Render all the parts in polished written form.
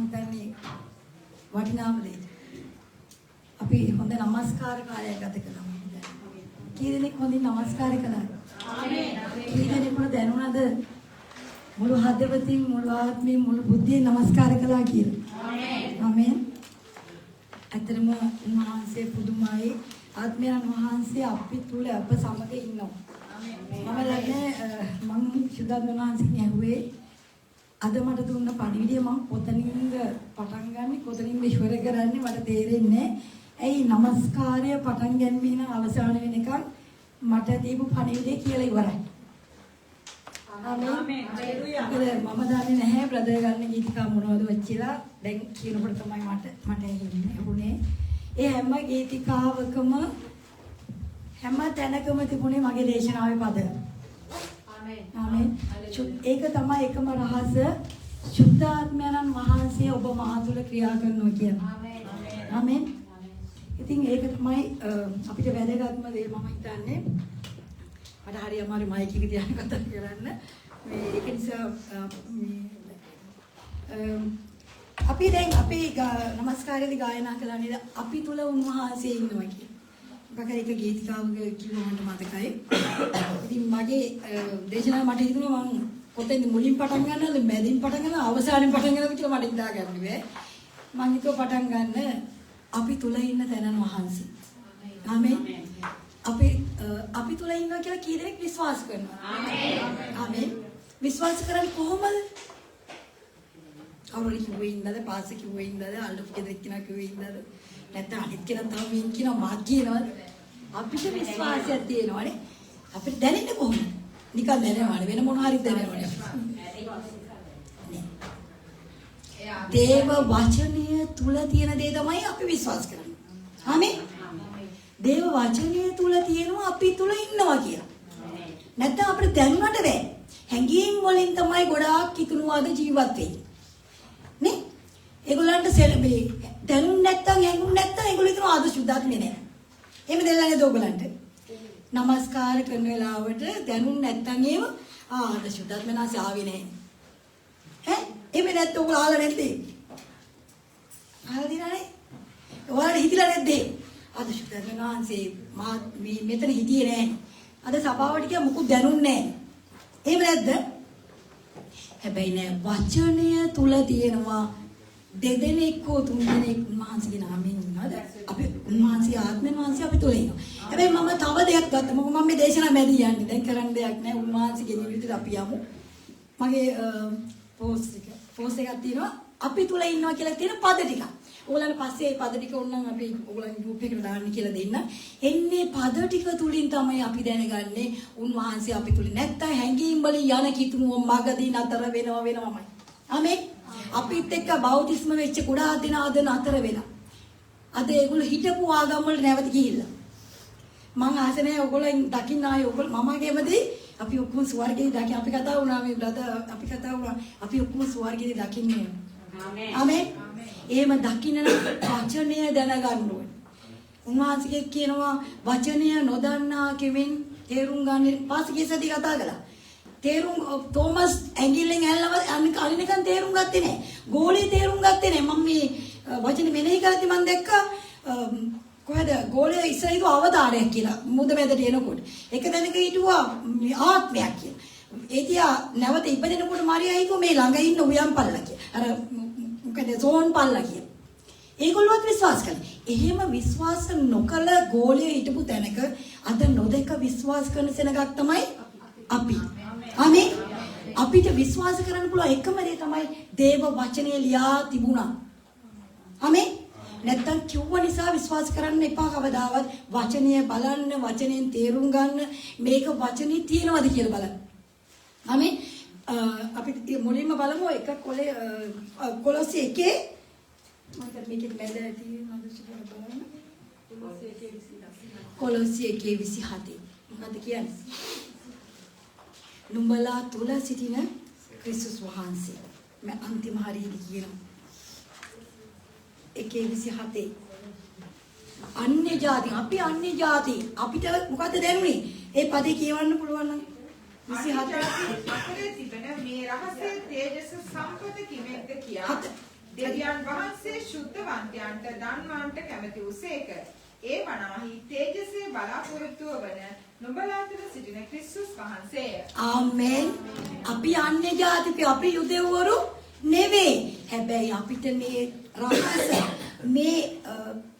හිතන්නේ වටිනාම දෙයක්. අපි හොඳ නමස්කාර කාලයක් ගත කළා. කී දෙනෙක් හොඳින් නමස්කාර කළාද? ආමේන්. කී දෙනෙකුට දැනුණාද මුළු හදවතින් මුළු ආත්මයෙන් මුළු බුද්ධියෙන් නමස්කාර කළා කියලා? ආමේන්. ආමේන්. අතරම උන්වහන්සේ පුදුමයි. ආත්මයන් වහන්සේ අපි තුල අප සමග ඉන්නවා. ආමේන්. මම දන්නේ මම සුදාත් වහන්සේගෙන් ඇහුවේ අද මට දුන්න පණිවිඩය මම කොතනින්ද පටන් ගන්නෙ කොතනින්ද ඉවර කරන්නේ මට තේරෙන්නේ නැහැ. ඇයි নমස්කාරය පටන් ගැනීම නම් අවසාන වෙනකන් මට දීපු පණිවිඩය කියලා ඉවරයි. ආමේන්. හalleluya. මම දන්නේ නැහැ බ්‍රදර් ගන්න ගීතිකා මොනවද වෙච්චිලා දැන් කියනකොට තමයි මට ඇහුනේ. ඒ හැම ගීතිකාවකම හැම තැනකම තිබුණේ මගේ දේශනාවේ පද. ආමේන්. ආමේන්. ඒක තමයි එකම රහස සුද්ධාත්මයන්න් වහන්සේ ඔබ මා තුළ ක්‍රියා කරනවා කියන්නේ. ආමේන්. ආමේන්. ඉතින් ඒක තමයි අපිට වැදගත්ම දේ මම හිතන්නේ. මට හරි අමාරු මයික් එක තියාගෙන කතා කරන්න. මේ ඒක නිසා අපි දැන් අපි নমස්කාරයේදී ගායනා කළා නේද? අපි තුල උන්වහන්සේ ඉන්නවා කියන. මොකද ඒක ගීතිකාවක කිව්වොත් මතකයි. ඉතින් මගේ දේශනාව මට හිතුණා මම පොතෙන් මුලින් පටන් ගන්නවද මැදින් පටන් ගන්නවද අවසානයෙන් පටන් ගන්නවද කියලා මට හිතා ගන්න බැහැ. මම හිතුවා පටන් ගන්න අපි තුල ඉන්න තැනන් වහන්සේ. ආමේන්. අපි තුල ඉන්නවා කියලා කී දෙනෙක් විශ්වාස කරනවා? ආමේන්. ආමේන්. විශ්වාස කරන්නේ කොහොමද? අවුරුදු කිව්වේ ඉන්නද පාස කිව්වේ ඉන්නද අල්ලපු කෙනෙක් කෙනා කිව්වේ ඉන්නද නැත්නම් අනිත් කෙනා තව මින් කියනවා මාත් කියනවාද? අපිට විශ්වාසයක් තියෙනවානේ. අපිට දැනෙන්නේ කොහොමද? නිකන් දැනෙනවානේ වෙන මොන හරි දැනෙනවානේ. දේව වචනය තුල තියෙන දේ තමයි අපි විශ්වාස කරන්නේ. ආමේන්. දේව වචනය තුල තියෙනවා අපි තුල ඉන්නවා කියලා. නැත්නම් අපිට දැනුණට බෑ. හැඟීම් වලින් තමයි ගොඩාක් කිතුණුවාද ජීවත් වෙන්නේ. නේ? ඒගොල්ලන්ට සෙලබේ දැනුම් නැත්නම් හැඟුම් නැත්නම් ඒගොල්ලෝ හිතනවා ආද සුද්ධාත්මේ නෑ. එහෙම දෙල්ලන්නේ දෝගලන්ට. নমස්කාර කරන වෙලාවට දැනුම් නැත්නම් ඒව ආද සුද්ධාත්මේ නැස ආවේ නෑ. ඈ? එහෙම නැත්නම් ඔයගොල්ලෝ ආලා නැද්ද? ආලා දිනානේ? ඔයාලා හිතිලා නැද්ද? අද සුද්ධාත්මේ නැන්සේ මා මෙතන හිටියේ නෑ. අද සභාවට ගියා මොකුත් දැනුන්නේ නෑ. එහෙම නැද්ද? හැබැයි නෑ වචනය තුල තියෙනවා දෙදෙනෙක් හෝ තුන්දෙනෙක් උන්වහන්සේගේ නාමයෙන් ඉන්නවද? අපි උන්වහන්සේ ආත්මෙන් වහන්සේ අපි තුල ඉන්නවා. හැබැයි මම තව දෙයක් ගත්තා. මොකද මම මේ දේශනාව මැදි යන්නේ. දැන් කරන්න දෙයක් නෑ. උන්වහන්සේගේ නිවිතට අපි යමු. මගේ පෝස්ට් එකක් තියෙනවා. අපි තුල ඉන්නවා කියලා තියෙන පද ටික. ඕගොල්ලන් පස්සේ මේ පද ටික ඕනනම් අපි ඕගොල්ලන් ගෲප් එකට දාන්න කියලා දෙන්න. එන්නේ පද ටික තුලින් තමයි අපි දැනගන්නේ උන්වහන්සේ අපි තුල නැත්තම් හැංගීම් වලින් යන කිතුණුව මගදී නතර වෙනවමයි. ආමේන්. අපිත් එක්ක බෞද්ධිස්ම වෙච්ච කුඩා දින අද නතර වෙලා. අද ඒගොල්ලෝ හිටපු ආගම් වලට නැවත ගිහිල්ලා. මං ආස නැහැ ඕගොල්ලන් දකින්න ආයේ ඕගොල්ලෝ මමගේමදී අපි ඔක්කොම ස්වර්ගයේ දකින්න අපි කතා වුණා මේ බ්‍රදර් අපි කතා වුණා අපි ඔක්කොම ස්වර්ගයේ දකින්නේ. ආමේන්. ආමේන්. එහෙම දකින්න නම් වචනය දැනගන්න ඕනේ. උන්වහන්සේ කියනවා වචනය නොදන්නා කෙමෙන් තේරුම් ගන්න පාසිකේසදී කතා කළා. තේරුම් තෝමස් ඇඟිල්ලෙන් ඇල්ලව අනිකන් තේරුම් ගත්තේ නැහැ. ගෝලී තේරුම් ගත්තේ නැහැ. මම මේ වචනේ මෙනෙහි කරද්දි මම දැක්කා කොහෙද ගෝලයේ ඉස්සරහින් අවතාරයක් කියලා. මුද මැදට එනකොට. එක තැනක හිටුවා ආත්මයක් කියලා. ඒ තියා නැවත ඉපදෙනකොට මාරියා හිතුවා මේ ළඟ ඉන්න උයන් පල්ලා කියලා. අර මොකද සෝන් පල්ලා කියලා. ඒගොල්ලෝත් විශ්වාස කළා. එහෙම විශ්වාස නොකළ ගෝලයේ හිටපු තැනක අද නොදක විශ්වාස කරන සෙනගක් තමයි අපි. ආමේන්. අපිට විශ්වාස කරන්න පුළුවන් එකම දේ තමයි දේව වචනේ ලියා තිබුණා. ආමේන්. නැත්තම් කිව්ව නිසා විශ්වාස කරන්න එපා කවදාවත්. වචනය බලන්න, වචනෙන් තේරුම් ගන්න, මේක වචනේ තියෙනවද කියලා බලන්න. ආමේන්. අපි මුලින්ම බලමු එක කොලොසි එකේ මම මේකෙත් මැද තියෙනවද කියලා බලන්න. කොලොසි එකේ 27. මොකද කියන්නේ? නුඹලා තුල සිටින ක්‍රිස්තුස් වහන්සේ. මම අන්තිම හරියට කියනවා. 1:27 අන්‍ය ජාති අපි අන්‍ය ජාති අපිට මොකද්ද දැනුනේ? ඒ පදේ කියවන්න පුළුවන් නම් 27 අතරේ තිබෙන මේ රහසේ තේජස සම්පත කිමෙක්ද කියා දෙවියන් වහන්සේ ශුද්ධවන්තයන්ට දන්වන්නට කැමැති වූසේක. ඒ වනාහි තේජසේ බලාපොරොත්තුව වන නුඹලා තුළ සිටින ක්‍රිස්තුස් වහන්සේය. ආමෙන්. අපි අන්‍ය ජාතික අපි යුදෙව්වරු නෙවෙයි. හැබැයි අපිට මේ රහස මේ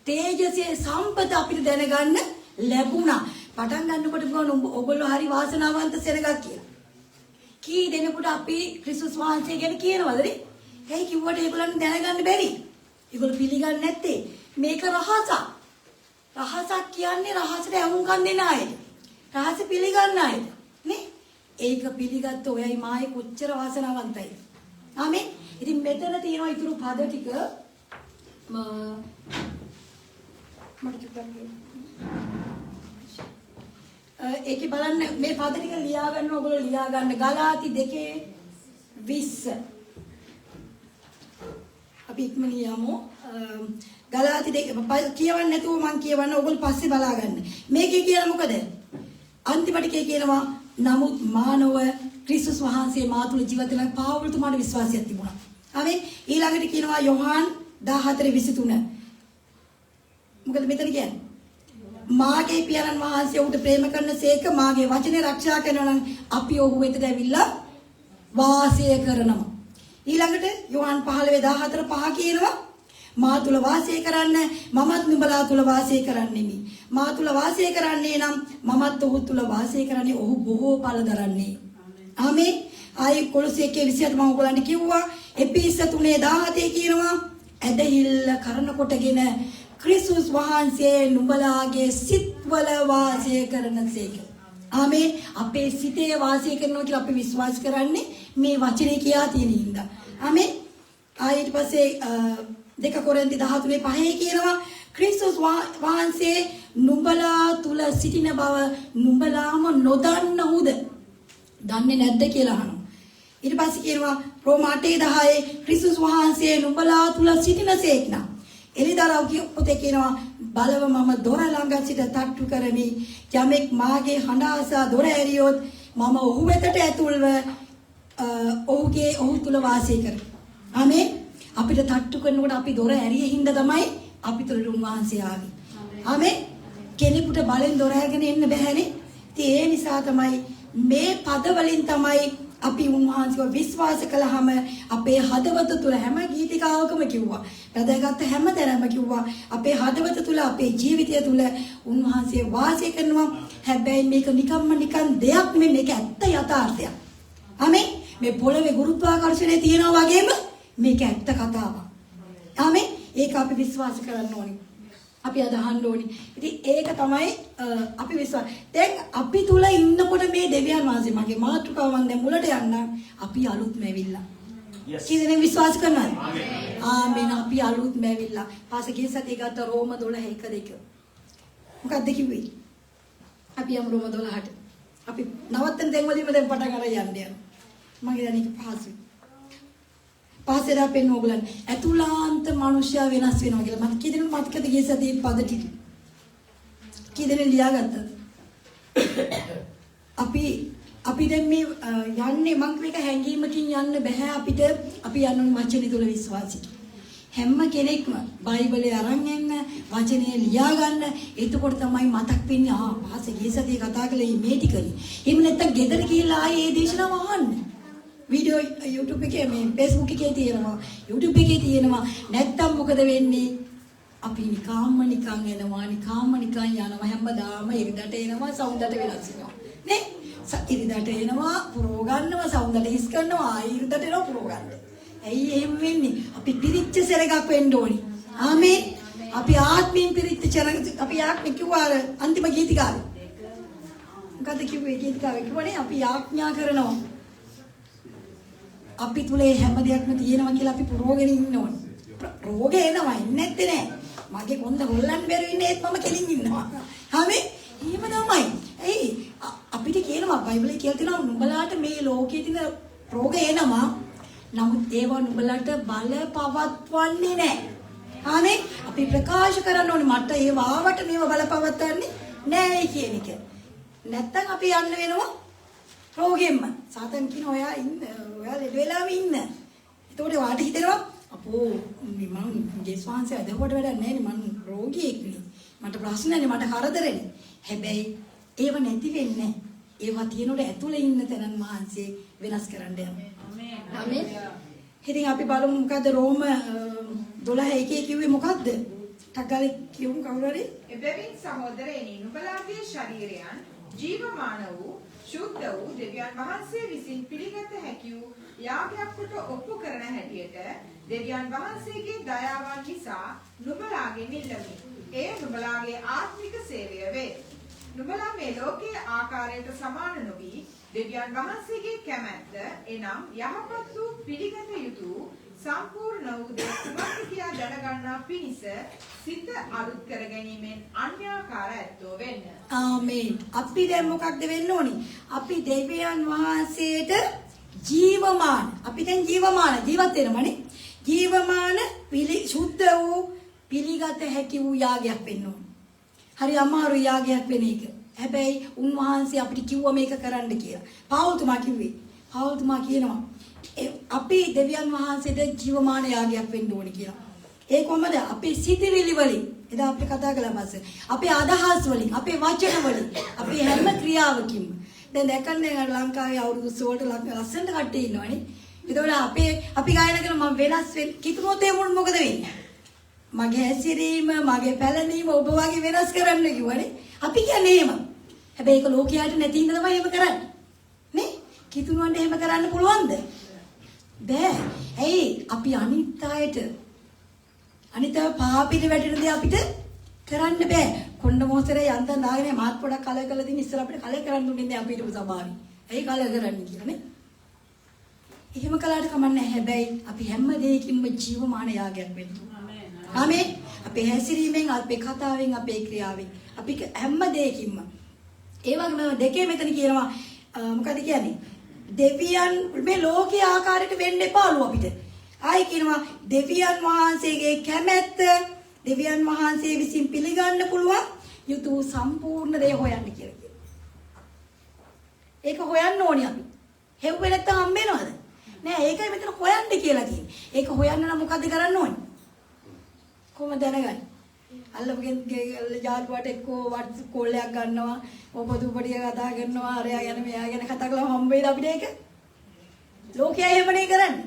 තේජසේ සම්පත අපිට දැනගන්න ලැබුණා. පටන් ගන්නකොට ගොන ඔයගොල්ලෝ හරි වාසනාවන්ත සෙනගක් කියලා. කී දෙනෙකුට අපි ක්‍රිස්තුස් වහන්සේ ගැන කියනවද? ඇයි කිව්වට ඒගොල්ලන් දැනගන්න බැරි? ඒගොල්ලෝ පිළිගන්නේ නැත්තේ මේක රහසක්. රහසක් කියන්නේ රහසට ඇහුම්කන් දෙන අය. රහස පිළිගන්න අය. නේ? ඒක පිළිගත්ත ඔයයි මායි කොච්චර වාසනාවන්තයිද? ආමෙන්. ඉතින් මෙතන තියෙනවා ඊතුරු පද ටික මට චුට්ටක් ඒකේ බලන්න මේ පද ටික ලියා ගන්න ඕගොල්ලෝ ලියා ගන්න ගලාති 2:20 අපි ඉක්මනින් යමු ගලාති 2 කියවන්න නැතුව මම කියවන්න ඕගොල්ලෝ පස්සේ බලා ගන්න මේකේ කියන මොකද අන්තිමට කියනවා නමුත් මානව ක්‍රිස්තුස් වහන්සේ මා තුළ ජීවත් වෙන පාවුල්තුමාට විශ්වාසයක් තිබුණා. ආමෙන්. ඊළඟට කියනවා යොහාන් 14:23 මොකද මෙතන කියන්නේ මාගේ පියාණන් වහන්සේ උට ප්‍රේම කරන සේක මාගේ වචනේ ආරක්ෂා කරනවා නම් අපි ඔහු වෙතට ඇවිල්ලා වාසය කරනවා. ඊළඟට යෝහන් 15:14 කියනවා මා තුල වාසය කරන්න මමත් නුඹලා තුල වාසය කරන්නෙමි. මා තුල වාසය කරන්නේ නම් මමත් ඔහු තුල වාසය කරන්නේ ඔහු බොහෝ ඵල දරන්නේ. ආමෙන්. ආයි කොලොස්සේ 1:27 මම ඔයගලන්ට කිව්වා එපිස 3:17 කියනවා ඇදහිල්ල කරන කොටගෙන ක්‍රිස්තුස් වහන්සේ නුඹලාගේ සිත්වල වාසය කරනසේක. ආමෙන්. අපේ සිතේ වාසය කරනවා කියලා අපි විශ්වාස කරන්නේ මේ වචනේ කියා තියෙන හින්දා. ආමෙන්. ඊට පස්සේ 2 කොරින්ති 13:5 කියනවා ක්‍රිස්තුස් වහන්සේ නුඹලා තුල සිටින බව නුඹලාම නොදන්නවුද? දන්නේ නැද්ද කියලා අහනවා. ඊට පස්සේ කියනවා රෝම 8:10 ක්‍රිස්තුස් වහන්සේ නුඹලා තුල සිටිනසේක් නම් එලිදරව් පොතේ කියනවා බලව මම දොර ළඟ සිට තට්ටු කරමි යමෙක් මාගේ හඬ අසා දොර ඇරියොත් මම ඔහු වෙතට ඇතුල්ව ඔහු තුල වාසය කරමි. ආමෙන්. අපිට තට්ටු කරනකොට අපි දොර ඇරියෙ හින්දා තමයි අපි තුල උන්වහන්සේ ආවේ. ආමෙන්. කෙනෙකුට බලෙන් දොර ඇරගෙන එන්න බෑනේ. ඉතින් ඒ නිසා තමයි මේ පද වලින් තමයි අපි උන්වහන්සේව විශ්වාස කළාම අපේ හදවත තුල හැම ගීතිකාවකම කිව්වා. රැඳගත් හැම තැනම කිව්වා අපේ හදවත තුල අපේ ජීවිතය තුල උන්වහන්සේ වාසය කරනවා. හැබැයි මේක නිකන් දෙයක් නෙමෙයි මේක ඇත්ත යථාර්ථයක්. ආමෙන්. මේ පොළවේ ගුරුත්වාකර්ෂණය තියෙනවා වගේම මේක ඇත්ත කතාවක්. ආමෙන්. ඒක අපි විශ්වාස කරන්න ඕනේ. අපි අදහන්න ඕනේ. ඉතින් ඒක තමයි අපි විශ්වාස. දැන් අපි තුල ඉන්නකොට මේ දෙවියන් වහන්සේ මගේ මාතෘකාව මම දැන් මුලට යන්න අපි අලුත්ම ඇවිල්ලා. කීදෙනෙක් විශ්වාස කරනවද? ආමෙන්. අපි අලුත්ම ඇවිල්ලා. පාසකේ සතිය ගත්ත රෝම 12:1-2. මොකක්ද කිව්වේ? අපි යමු රෝම 12ට. අපි නවත්තන තැන් වලින්ම දැන් පටන් අරන් යන්න යනවා. මගේ දැන් ඒක පහසුයි. පහසෙන් අපෙන් ඕගලන් අතුලාන්ත මිනිස්සයා වෙනස් වෙනවා කියලා මම කීදෙනෙක් මතකද ගිය සතියේ පද ටික කීදෙනෙක් ලියාගත්තද අපි දැන් මේ යන්නේ මම මේක හැංගීමකින් යන්න බෑ අපිට අපි යන්න වචනේ තුල විශ්වාසයි හැම කෙනෙක්ම බයිබලේ අරන් යන්න වචනේ ලියා ගන්න එතකොට තමයි මතක් වෙන්නේ පහසේ ගිය සතියේ කතා කළේ මේ ටිකනේ එහෙම නැත්නම් ගෙදර ගිහිල්ලා ආයේ මේ දේශනාව අහන්න वीडियो YouTube එකේ මේ Facebook එකේ තියෙනවා YouTube එකේ තියෙනවා නැත්තම් මොකද වෙන්නේ අපි නිකම්ම නිකන් යනවා හැමදාම ඉරිදට එනවා සවුන්දට වෙනස් වෙනවා නේ ඉරිදට එනවා පුරව ගන්නවා සවුන්දට හිස් කරනවා ඉරිදට එනවා පුරව ගන්නවා ඇයි එහෙම වෙන්නේ අපි පිරිච්ච සෙරගක් වෙන්න ඕනි ආමේන් අපි ආත්මයෙන් පිරිච්ච සෙරග අපි ආත්මෙ කිව්වා අන්තිම ගීතිකාවේ මොකද කිව්වේ ගීතිකාවේ කිව්වනේ අපි ආඥා කරනවා අපි තුලේ හැම දෙයක්ම තියෙනවා කියලා අපි පුරවගෙන ඉන්න ඕනේ. රෝගේ එනවා නැත්තේ නෑ. මගේ කොන්ද හොල්ලන්න බැරි ඉන්නේ ඒත් මම කෙලින් ඉන්නවා. හැමේ එහෙම තමයි. එයි අපිට කියනවා බයිබලයේ කියලා තියෙනවා නුඹලාට මේ ලෝකයේ තියෙන රෝග එනවා. නමුත් ඒවා නුඹලාට බල පවත්වන්නේ නෑ. හැමේ අපි ප්‍රකාශ කරන්න ඕනේ මට ඒ වාවට මේව බල පවත්වන්නේ නෑ කියන එක. නැත්තම් අපි යන්න වෙනවා රෝගෙම්ම. සාතන් කියන ඔයා ඉන්න ඔයා ලෙඩ වෙලාම ඉන්න. එතකොට වාට හිතෙනවා අපෝ මම ජේස්වාංශය අදහුවට වැඩක් නැහැ නේ මම රෝගියෙක් නේ. මට ප්‍රශ්නනේ මට කරදරනේ. හැබැයි ඒව නැති වෙන්නේ නැහැ. ඒවා තියෙනකොට ඇතුලේ ඉන්න තැනන් වහන්සේ වෙනස් කරන්න යනවා. ආමේන්. ඉතින් අපි බලමු මොකද්ද රෝම 12:1 කිව්වේ මොකද්ද? ටග්ගාලේ කියමු කවුරු හරි. එබැවින් සහෝදරයනි නුඹලාගේ ශරීරයන් ජීවමාන වූ ශුද්ධ වූ දෙවියන් වහන්සේ විසින් පිළිගත හැකි වූ යාගයක් කොට ඔප්පු කරන හැටියට දෙවියන් වහන්සේගේ දයාවන් නිසා නුඹලාගෙන් ඉල්ලමි. ඒ නුඹලාගේ ආත්මික සේවය වේ. නුඹලා මේ ලෝකයේ ආකාරයට සමාන නොවි දෙවියන් වහන්සේගේ කැමැත්ත එනම් යහපත් වූ පිළිගත යුතු සම්පූර්ණ වූ දෙයක් කියා දැනගන්නා පිණිස සිත අලුත් කර ගැනීමෙන් අන්‍යාකාර ඇත්තෝ වෙන්න. ආමේන්. අපි දැන් මොකක්ද වෙන්න ඕනේ? අපි දෙවියන් වහන්සේට ජීවමාන. අපි දැන් ජීවමාන ජීවත් වෙනවනේ. ජීවමාන සුද්ධ වූ පිළිගත හැකි වූ යාගයක් වෙන්න ඕනේ. හරි අමාරු යාගයක් වෙන එක. හැබැයි උන්වහන්සේ අපිට කිව්වා මේක කරන්න කියලා. පාවුල්තුමා කිව්වේ. පාවුල්තුමා කියනවා අපි දෙවියන් වහන්සේට ජීවමාන යාගයක් වෙන්න ඕනේ කියලා. ඒ කොහමද? අපේ සිතිවිලි වලින් එදා අපි කතා කළා මාසේ. අපේ අදහස් වලින්, අපේ වචන වලින්, අපේ හැම ක්‍රියාවකින්ම. දැන් දැක්කන්නේ ලංකාවේ අවුරුදු 16ට ලස්සනට කට්ටිය ඉන්නවනේ. ඒතකොට අපි ගායනා කරන මම වෙනස් වෙන්න කිතුනොත් ඒ මොකද වෙන්නේ? මගේ හැසිරීම, මගේ පැලනීම ඔබ වගේ වෙනස් කරන්න කිව්වනේ. අපි කියන්නේ එහෙම. හැබැයි ඒක ලෝකයට නැති ඉඳ තමයි එහෙම කරන්නේ. නේ? කිතුනුවන්ට එහෙම කරන්න පුළුවන්ද? බෑ. ඇයි? අපි අනිත් අයට අනිතව පාපිට වැටෙන දේ අපිට කරන්න බෑ. කොණ්ඩ මොහොතේ යන්තම් දාගෙන මාත් පොඩක් කලක කළා දින් ඉස්සර අපිට කලක කරන්න දුන්නේ නැහැ අපිට සබාවි. ඇයි කලක කරන්නේ කියලා නේ? එහෙම කළාට කමන්නේ. හැබැයි අපි හැම දෙයකින්ම ජීවමාන යාගයක් වෙන්න. ආමේන්. අපේ හැසිරීමෙන්, අපේ කතාවෙන්, අපේ ක්‍රියාවෙන්, අපි හැම දෙයකින්ම. ඒ වගේම දෙකේ මෙතන කියනවා මොකද කියන්නේ? දෙවියන් මේ ලෝකයේ ආකාරයට වෙන්න එපාලු අපිට. ආයි කියනවා දෙවියන් වහන්සේගේ කැමැත්ත දෙවියන් වහන්සේ විසින් පිළිගන්න පුළුවන් යුතු සම්පූර්ණ දේ හොයන්න කියලා කියනවා. ඒක හොයන්න ඕනි අපි. හෙව්වේ නැත්තම් හම්බ වෙනවද? නෑ ඒකයි මෙතන හොයන්න කියලා තියෙන්නේ. ඒක හොයන්න නම් මොකද කරන්න ඕනේ? කොහොමද දැනගන්නේ? අල්ලපුගෙන් යාළුවාට එක්කෝ WhatsApp කෝල් එකක් ගන්නවා, ඔබදුපඩිය කතා කරනවා, අරයා ගැන මෙයා ගැන කතා කරලා හම්බ වෙලා අපිට ඒක. ලෝකයා එහෙමනේ කරන්නේ.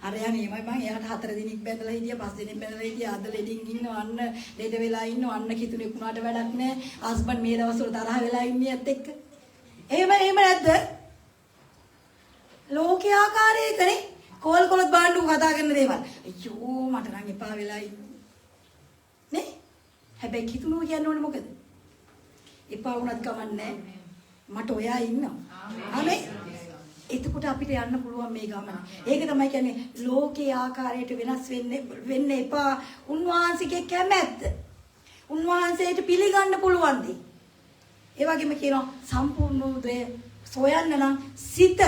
අරයා නෙමෙයි මම එයාට 4 දිනක් බැඳලා හිටියා, 5 දිනක් බැඳලා හිටියා, අද ලෙඩින් ඉන්නවා, අන්න ලෙඩ වෙලා ඉන්නවා, අන්න කිතුනේ කුණාට වැඩක් නැහැ. හස්බන්ඩ් මේ දවස්වල තරහ වෙලා ඉන්නේ ඇත්ත එක්ක. එහෙම නැද්ද? ලෝකයේ ආකාරයකනේ කෝල් කොලත් බාණ්ඩු කතා කරන දේවල්. අයියෝ මට නම් එපා වෙලා ඉන්නේ. නේ? හැබැයි කිතුනෝ කියන්නේ ඕනේ මොකද? එපා වුණත් කමන්නේ මට ඔයා ඉන්නවා. ආමේන්. එතකොට අපිට යන්න පුළුවන් මේ ගමන. ඒක තමයි කියන්නේ ලෝකයේ ආකාරයට වෙනස් වෙන්න එපා. උන්වහන්සේගේ කැමැත්ත. උන්වහන්සේට පිළිගන්න පුළුවන් දී. ඒ වගේම කියනවා සම්පූර්ණ දේ සොයන්න නම් සිත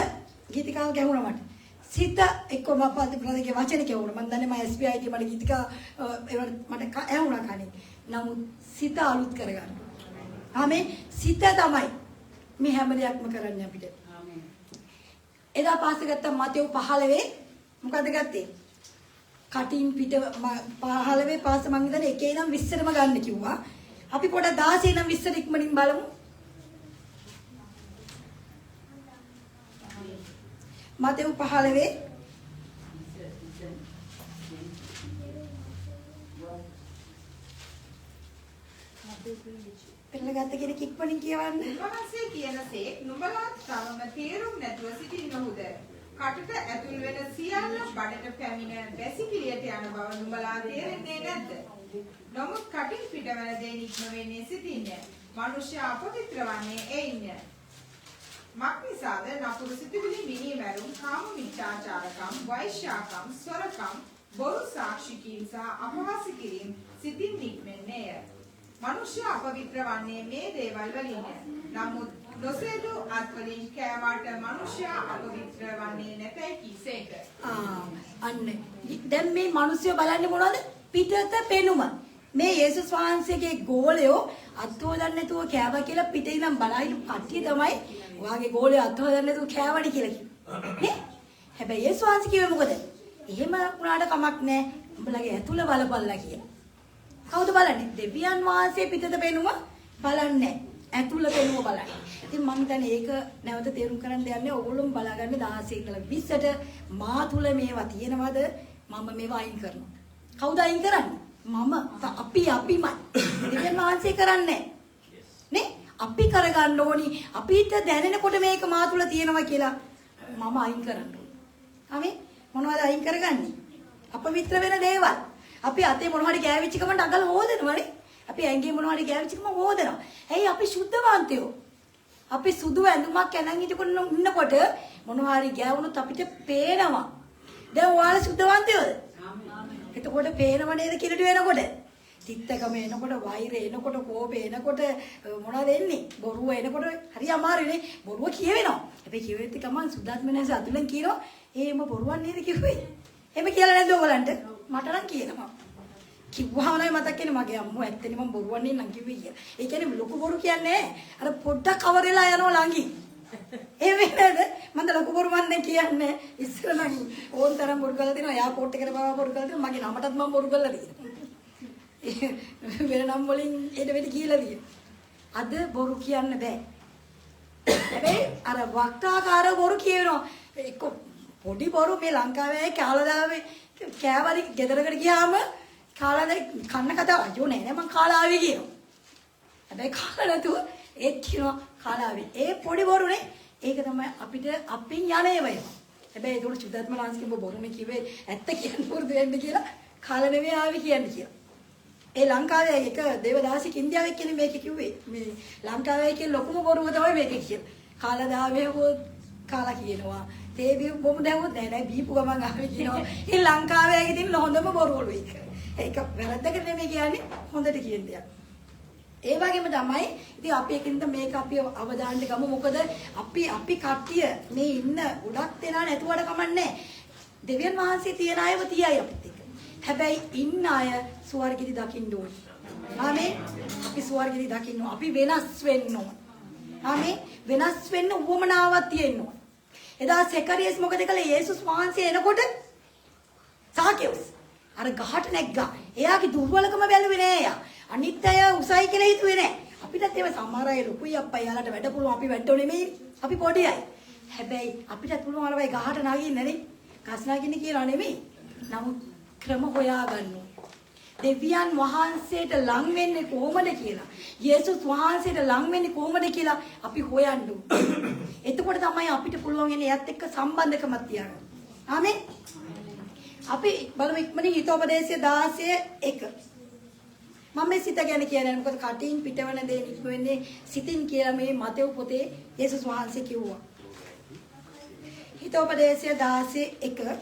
ගීතිකාව ගැහුණා මට. සිත එක්ක මපද්දේ වචන කියවුණා. මම දන්නේ මම SBI ගේ මට ගීතිකා මට ඇහුණා කනේ. නමුත් සිත අලුත් කරගන්න. ආමේන්. සිත තමයි මේ හැම දෙයක්ම කරන්නේ අපිට. ආමේන්. එදා පාස් ගත්ත මතෙව් 15 මොකද ගත්තේ? කටින් පිට 15 පාස් මං ඉඳන් එකේ ඉඳන් 20ටම ගන්න කිව්වා. අපි පොඩ 16 ඉඳන් 20ට ඉක්මනින් බලමු. මතෙව් 15 පෙරලගත්ත කෙනෙක් ඉක්මනින් කියවන්න. උන්වහන්සේ කියනසේ නුඹලා තවම තේරුම් නැතුව සිටින්නහුද? කටට ඇතුල් වෙන සියල්ල බඩට පැමිණ වැසිකිළියට යන බව නුඹලා තේරෙන්නේ නැද්ද? නමුත් කටින් පිටවන දේ නික්ම වෙන්නේ සිටින්නේ. මනුෂ්‍ය අපවිත්‍ර වන්නේ එයින්ය. මක්නිසාද නපුරු සිතුවිලි මිනීමැරුම්, කාම මිත්‍යාචාරකම්, වෛශ්‍යාකම්, ස්වරකම්, බොරු සාක්ෂි කීම් සහ අපහාස කිරීම සිතින් නික්මෙන්නේය. මනුෂ්‍ය අපවිත්‍ර වන්නේ මේ දේවල් වලින්ය. නමුත් නොසේදු අත්වලින් කෑවට මනුෂ්‍ය අපවිත්‍ර වන්නේ නැතයි කීසේක. අන්න දැන් මේ මිනිස්සු බලන්නේ මොනවද? පිටත පෙනුම. මේ යේසුස් වහන්සේගේ ගෝලයෝ අත්හොදන්න නැතුව කෑවා කියලා පිටේ ඉඳන් බලයිලු කට්ටිය තමයි ඔයාගේ ගෝලයෝ අත්හොදන්න නැතුව කෑවඩි කියලා කිව්වේ. නේ? හැබැයි යේසුස් වහන්සේ කිව්වේ මොකද? එහෙම වුණාට කමක් නැහැ. උඹලගේ ඇතුළ බලපල්ලා කියලා. කවුද බලන්නේ? දෙවියන් වහන්සේ පිටත පෙනුම බලන්නේ. ඇතුළ පෙනුම බලන්නේ. ඉතින් මම දැන් ඒක නැවත තේරුම් කරන්න දෙන්නේ ඕගොල්ලෝම බලාගන්න 16 ඉඳලා 20ට මා තුල මේවා තියෙනවද? මම මේවා අයින් කරනවා. කවුද අයින් කරන්නේ? මම අපිමයි. දෙවියන් වහන්සේ කරන්නේ නේ? අපි කරගන්න ඕනි. අපිට දැනෙනකොට මේක මා තුල තියෙනවා කියලා මම අයින් කරන්න ඕනේ. ආමේ මොනවද අයින් කරගන්නේ? අපවිත්‍ර වෙන දේවල්. අපි අතේ මොනවද ගෑවිච්ච ගමන් අගල හොදනවනේ. අපි ඇඟේ මොනවද ගෑවිච්ච ගමන් හොදනවා. ඇයි අපි සුද්ධවන්තයෝ? අපි සුදු ඇඳුමක් කනන් ඉන්නකොට මොනවාරි ගෑවුනොත් අපිට පේනවා. දැන් ඔයාලා සුද්ධවන්තයෝද? එතකොට පේනව නේද කිලට වෙනකොට? තිත්තකම එනකොට, වෛරය එනකොට, කෝපය එනකොට මොනවද එන්නේ? බොරුව එනකොට හරි අමාරුනේ. බොරුව කියවෙනවා. හැබැයි කියවෙද්දි ගමන් සුද්ධාත්මනස අතුලෙන් කියනවා, "එහෙම බොරුවක් නේද කිව්වේ?" එහෙම කියලා නැද්ද ඔයගලන්ට? මට නම් කියනවා. කිව්වහම නෑ මතක් වෙන්නේ මගේ අම්මෝ ඇත්තනේ මම බොරුවක් නෙන්නම් කිව්වේ කියලා. ඒ කියන්නේ ලොකු බොරු කියන්නේ අර පොඩ්ඩක් කවර් වෙලා යනවා ළඟින්. ඒ වෙනද මම ලොකු බොරු මන්නේ කියන්නේ ඉස්සර නම් ඕන් තරම් බොරු කරලා දෙනවා. එයාපෝට් එකට බව බොරු කරලා දෙනවා. මගේ නමටත් මම බොරු කරලා දෙනවා. වෙන නම් වලින් එඩ වෙඩ කියලා දින. අද බොරු කියන්න බෑ. හැබැයි අර වක්කාකාර බොරු කියනවා. එක්ක පොඩි බොරු මේ ලංකාවේ කාලදාවේ කෑවලි ගෙදරකට ගියාම කාලා කන්න කතාව අයියෝ නෑ මං කාලා ආවේ කියනවා. හැබැයි කාලා නැතුව ඒත් කියනවා කාලා ආවේ. ඒ පොඩි බොරුනේ. ඒක තමයි අපිට අපින් යන්නේ වේවා. හැබැයි ඒක සුද්ධාත්ම ලාංශික බොරුනේ කිව්වේ ඇත්ත කියන්න පුරුදු වෙන්න කියලා කාලා නෙවෙයි ආවේ කියන්නේ කියලා. ඒ ලංකාවේ එක දේවදාසික ඉන්දියාවේ කියන්නේ මේක කිව්වේ. මේ ලංකාවේ කියන ලොකුම බොරුව තමයි මේක කියන්නේ. කාලා දාවේ හොත් කාලා කියනවා. තේ බොමු දැවුවොත් නෑ බීපු ගමන් ආවේ කියනවා. ඒ ලංකාවේ තියෙන හොඳම බොරුවලු ඒක. ඒක වැරද්දකට නෙමෙයි කියන්නේ හොඳට කියන දෙයක්. ඒ වගේම තමයි ඉතින් අපි එකින්ද මේක අපි අවදාන්න ගමු. මොකද අපි කට්ටිය මේ ඉන්න උඩක් දෙනා නැතුවට කමන්නේ. දෙවියන් වහන්සේ තියන අයව තියයි අපිත් එක්ක. හැබැයි ඉන්න අය ස්වර්ගෙදි දකින්න ඕනේ. ආමේ. අපි ස්වර්ගෙදි දකින්න ඕනේ. අපි වෙනස් වෙන්න ඕනේ. ආමේ. වෙනස් වෙන්න උවමනාවක් තියෙන්න ඕනේ. එදා සෙකරියස් මොකද කළේ? යේසුස් වහන්සේ එනකොට සාකේවුස් අර ගහට නැග්ගා. එයාගේ දුර්වලකම බැලුවේ නෑ එයා. අනිත් අය උසයි කියලා හිතුවේ නෑ. අපිටත් ඒව සමහර අය ලොකුයි අප්පා යාලට වැඩ පුළුවන්. අපි වැඩෝ නෙමෙයි. අපි පොඩි අය. හැබැයි අපිටත් පුළුවන් අර වයි ගහට නගින්න නේ. ගස් නගින්න කියලා නෙමෙයි. නමුත් ක්‍රම හොයා ගන්න ඕනේ. දෙවියන් වහන්සේට ලං වෙන්නේ කොහොමද කියලා. යේසුස් වහන්සේට ලං වෙන්නේ කොහොමද කියලා අපි හොයන්න ඕනේ. එතකොට තමයි අපිට පුළුවන් එන්නේ එයත් එක්ක සම්බන්ධකමක් තියාගන්න. ආමෙන්. අපි බලමු ඉක්මනින් හිතෝපදේශය 16:1. මම මේ සිත ගැන කියන්නේ මොකද කටින් පිටවන දේ නික්ම වෙන්නේ සිතින් කියලා මේ මතෙව් පොතේ යේසුස් වහන්සේ කිව්වා. හිතෝපදේශය 16:1.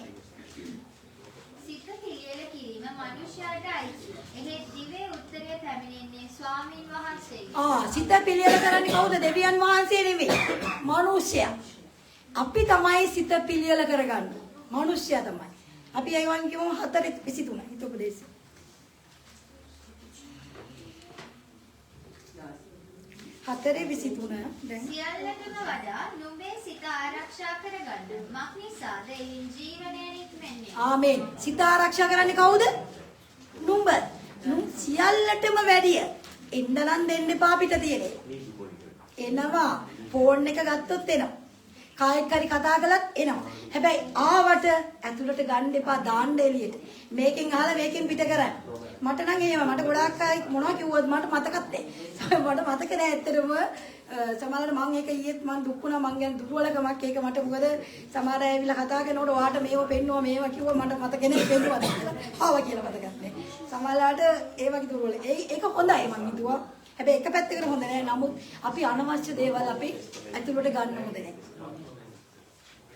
සිත පිළියෙල කිරීම මනුෂ්‍යයාට අයිති. එහෙත් දිවේ උත්තරය පැමිණෙන්නේ ස්වාමීන් වහන්සේගේ. සිත පිළියෙල කරන්නේ කවුද? දෙවියන් වහන්සේ නෙමෙයි. මනුෂ්‍යයා. අපි තමයි සිත පිළියෙල කරගන්නේ. මනුෂ්‍යයා තමයි. අපි අයවන් කියමු 4:23 හිතෝපදේශය. හතරේ 23 දැන් සියල්ලටම වඩා නුඹේ සිත ආරක්ෂා කරගන්න. මක් නිසාද එයින් ජීවනය නික්මෙන්නේ? ආමේන්. සිත ආරක්ෂා කරන්නේ කවුද? නුඹ. සියල්ලටම වැඩිය. එන්නනම් දෙන්න එපා පිට තියෙන්නේ. එනවා. ෆෝන් එක ගත්තොත් එනවා. කායෙක් හරි කතා කළත් එනවා. හැබැයි ආවට ඇතුළට ගන්න එපා දාන්න එළියට. මේකෙන් අහලා මේකෙන් පිට කරන්න. මට නම් එහෙම මට ගොඩාක් අය මොනවා කිව්වද මට මතකත් නැහැ. මට මතක නැහැ ඇත්තටම සමහරවිට මම ඒක ඊයේත් මම දුක් වුණා මං ගැන දුර්වලකමක් ඒක මට මොකද සමහර අය ඇවිල්ලා කතා කරනකොට ඔයාට මේව පෙන්නවා මේව කිව්වා මට මතක නැහැ පෙන්නුවාද කියලා. ආවා කියලා මතකත් නැහැ. සමහරලාට ඒ වගේ දුර්වල. ඒක හොඳයි මං හිතුවා. හැබැයි එක පැත්තකට හොඳ නැහැ. නමුත් අපි අනවශ්‍ය දේවල් අපි ඇතුළට ගන්න හොඳ නැහැ.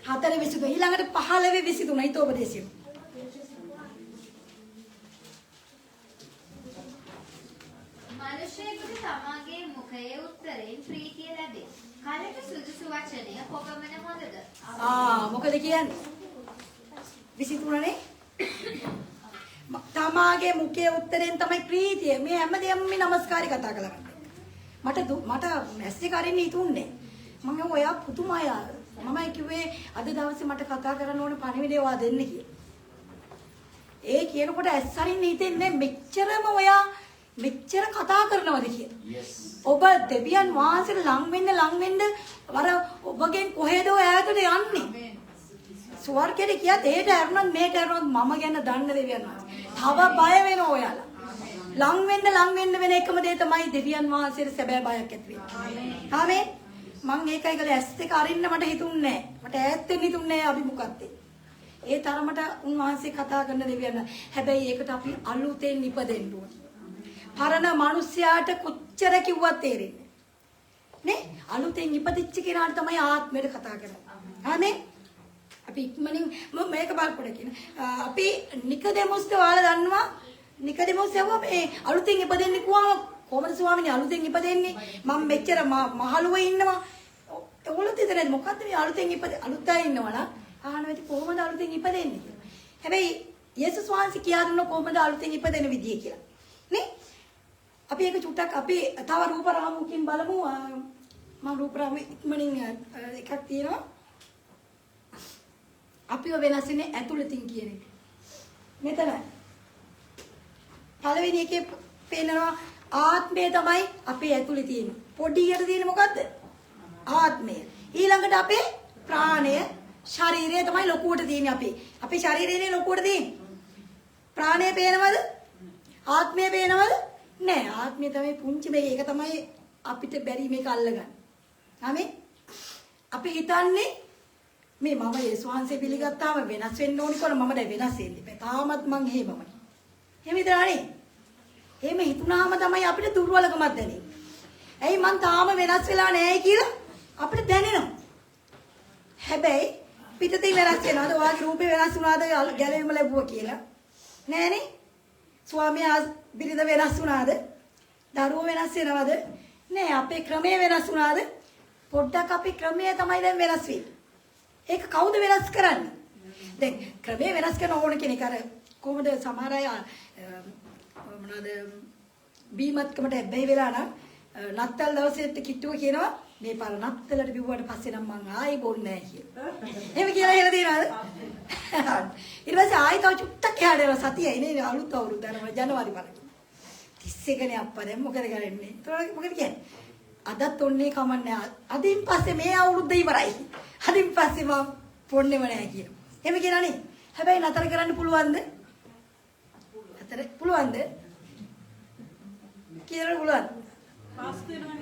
4:23 ඊළඟට 15:23 හිතෝපදේශය. මනුෂ්‍යයෙකුට තමාගේ මුඛයේ උත්තරයෙන් ප්‍රීතිය ලැබේ. කලට සුදුසු වචනය කොපමණ හොඳද? මොකද කියන්නේ? 23 නේ? තමාගේ මුඛයේ උත්තරයෙන් තමයි ප්‍රීතිය. මේ හැමදේම මේ নমස්කාරي කතා කළා. මට මැස්සෙක් අරින්න හිතුන්නේ. මම ඔයා පුතුමයා. මමයි කිව්වේ අද දවසේ මට කතා කරන්න ඕන පණිවිඩය ඔයා දෙන්න කියලා. ඒ කියනකොට ඇස්සරින් හිතෙන්නේ මෙච්චරම ඔයා මෙච්චර කතා කරනවද කියලා. ඔබ දෙවියන් වහන්සේට ලං වෙන්න වර ඔබගෙන් කොහෙද ඈතට යන්නේ? ස්වර්ගයට ගියත් ඒට ඇරුණත් මේට ඇරුණත් මම ගැන දන්න දෙවියන් වහන්සේ. තව බය වෙනවා ඔයාලා. ලං වෙන්න වෙන එකම දේ තමයි දෙවියන් වහන්සේට සැබෑ බයක් ඇති වෙන්නේ. ආමේන්. මං ඒකයි කළේ ඇස් දෙක අරින්න මට හිතුන්නේ නැහැ. මට ඈත් වෙන්න හිතුන්නේ නැහැ අභිමුඛත්. ඒ තරමට උන්වහන්සේ කතා කරන දෙවියන්. හැබැයි ඒකට අපි අලුතෙන් ඉපදෙන්න ඕන. පරණ මිනිස්යාට කොච්චර කිව්වත් තේරෙන්නේ නේ? අලුතෙන් ඉපදිච්ච කෙනාට තමයි ආත්මයට කතා කරන්නේ. ආමේන්. අපි ඉක්මනින් මේක බලපොඩ කියන. අපි නිකදෙමුස්ට ඔයාලා දන්නවා නිකදෙමුස් යවුවා මේ අලුතෙන් ඉපදෙන්නේ කොහොම කොහමද ස්වාමීනි අලුතෙන් ඉපදෙන්නේ? මම මෙච්චර මහලුවේ ඉන්නවා. ඔයගොල්ලෝ හිතන්නේ මොකද්ද මේ අලුතෙන් අලුතයි ඉන්නවනම් අහනවා ඉතින් කොහොමද අලුතෙන් ඉපදෙන්නේ කියලා. හැබැයි යේසුස් වහන්සේ කියා දුන්න කොහොමද අලුතෙන් ඉපදෙන විදිය කියලා. නේ? අපි ඒක චුට්ටක් අපි තව රූප රාමුවකින් බලමු. මම රූප රාමුව ඉක්මනින් එකක් තියෙනවා. අපිව වෙනස් වෙන්නේ ඇතුළතින් කියන එක. මෙතන පළවෙනි එකේ පේනවා ආත්මය තමයි අපේ ඇතුළේ තියෙන්නේ. පොඩියට තියෙන්නේ මොකද්ද? ආත්මය. ඊළඟට අපේ ප්‍රාණය, ශරීරය තමයි ලොකුවට තියෙන්නේ අපේ. අපේ ශරීරයනේ ලොකුවට තියෙන්නේ. ප්‍රාණය පේනවද? ආත්මය පේනවද? නෑ. ආත්මය තමයි පුංචි මේක. ඒක තමයි අපිට බැරි මේක අල්ලගන්න. ආමේ. අපි හිතන්නේ මේ මම යේසුස් වහන්සේ පිළිගත්තාම වෙනස් වෙන්න ඕනි කියලා මම දැන් වෙනස් වෙන්නේ නැහැ. තාමත් මං එහෙමමයි. එහෙම හිතලානේ. එහෙම හිතුනාම තමයි අපිට දුර්වලකමක් දැනෙන්නේ. ඇයි මං තාම වෙනස් වෙලා නැහැ කියලා අපිට දැනෙනවා. හැබැයි පිටතින් වෙනස් වෙනවද? ඔයාගේ රූපේ වෙනස් වුණාද? ගැලවීම ලැබුවා කියලා. නෑනේ. ස්වාමියා බිරිඳ වෙනස් වුණාද? දරුවෝ වෙනස් වෙනවද? නෑ. අපේ ක්‍රමය වෙනස් වුණාද? පොඩ්ඩක් අපේ ක්‍රමය තමයි දැන් වෙනස් වෙන්නේ. ඒක කවුද වෙනස් කරන්නේ? දැන් ක්‍රමය වෙනස් කරන ඕන කෙනෙක් අර කොහොමද සමහර අය මොනවාද බීමත්කමට බැහැ වෙලා නම් නත්තල් දවසේට කිට්ටුව කියනවා මේ පාර නත්තලට බිව්වට පස්සේ නම් මං ආයි බොන්නේ නැහැ කියලා. එහෙම කියලා කියලා තියෙනවද? ඊට පස්සේ ආයි තව චුට්ටක් එහාට යනවා සතියයි නේ අලුත් අවුරුද්ද අර ජනවාරි බලන්න. 31 නේ අප්පා දැන් මොකද කරන්නේ? ඒතකොට මොකද කියන්නේ? අදත් ඔන්නේ කමන්නේ. අදින් පස්සේ මේ අවුරුද්ද ඉවරයි. අදින් පස්සේ මම පොන්නේම නැහැ කියලා. එහෙම කියනවා නේ. හැබැයි නතර කරන්න පුළුවන්ද? නතර පුළුවන්ද? කියලා පුළුවන්.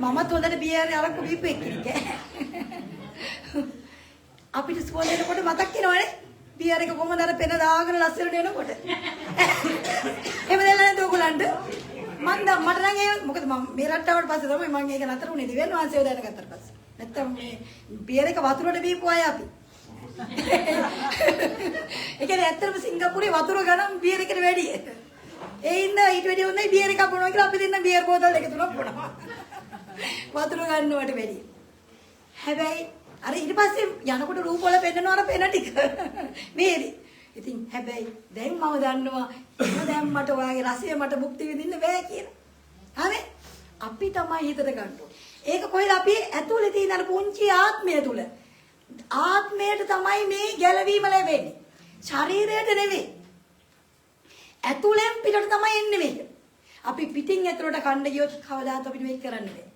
මමත් හොඳට බියර් අරක්කු බීපු එක්කෙනෙක්. අපිට ස්කෝල් එනකොට මතක් වෙනවනේ. බියර් එක කොහමද අර පෙන දාගෙන ලස්සනට එනකොට. එහෙම දැල්ලා නේද ඔයගොල්ලන්ට? මට නම් ඒ මොකද මම මේ රට්ටාවට පස්සේ තමයි මම ඒක නතර උනේ දෙවියන් වහන්සේව දැනගත්තට පස්සේ. නැත්තම් මේ බියර් එක වතුරට බීපු අය අපි. ඒ කියන්නේ ඇත්තටම සිංගප්පූරේ වතුර ගණන් බියර් එකට වැඩි. ඒ ඉන්න ඊට වැඩි හොඳයි බියර් එකක් බොනවා කියලා අපි දෙන්න බියර් බෝතල් දෙක තුනක් බොනවා. වතුර ගන්නවට වැඩි. හැබැයි අර ඊට පස්සේ යනකොට රූප වල පෙන්නනවා අර පෙන ටික. මේරි. ඉතින් හැබැයි දැන් මම දන්නවා දැන් මට ඔයාගේ රසය මට භුක්ති විඳින්න බෑ කියලා. හරි? අපි තමයි හිතට ගන්න ඕනේ. ඒක කොහෙද අපි ඇතුලේ තියෙන අර පුංචි ආත්මය තුල. ආත්මයට තමයි මේ ගැලවීම ලැබෙන්නේ. ශරීරයට නෙවෙයි. ඇතුලෙන් පිටට තමයි එන්නේ මේක. අපි පිටින් ඇතුලට කන්න ගියොත් කවදාත් අපිට මේක කරන්න බෑ.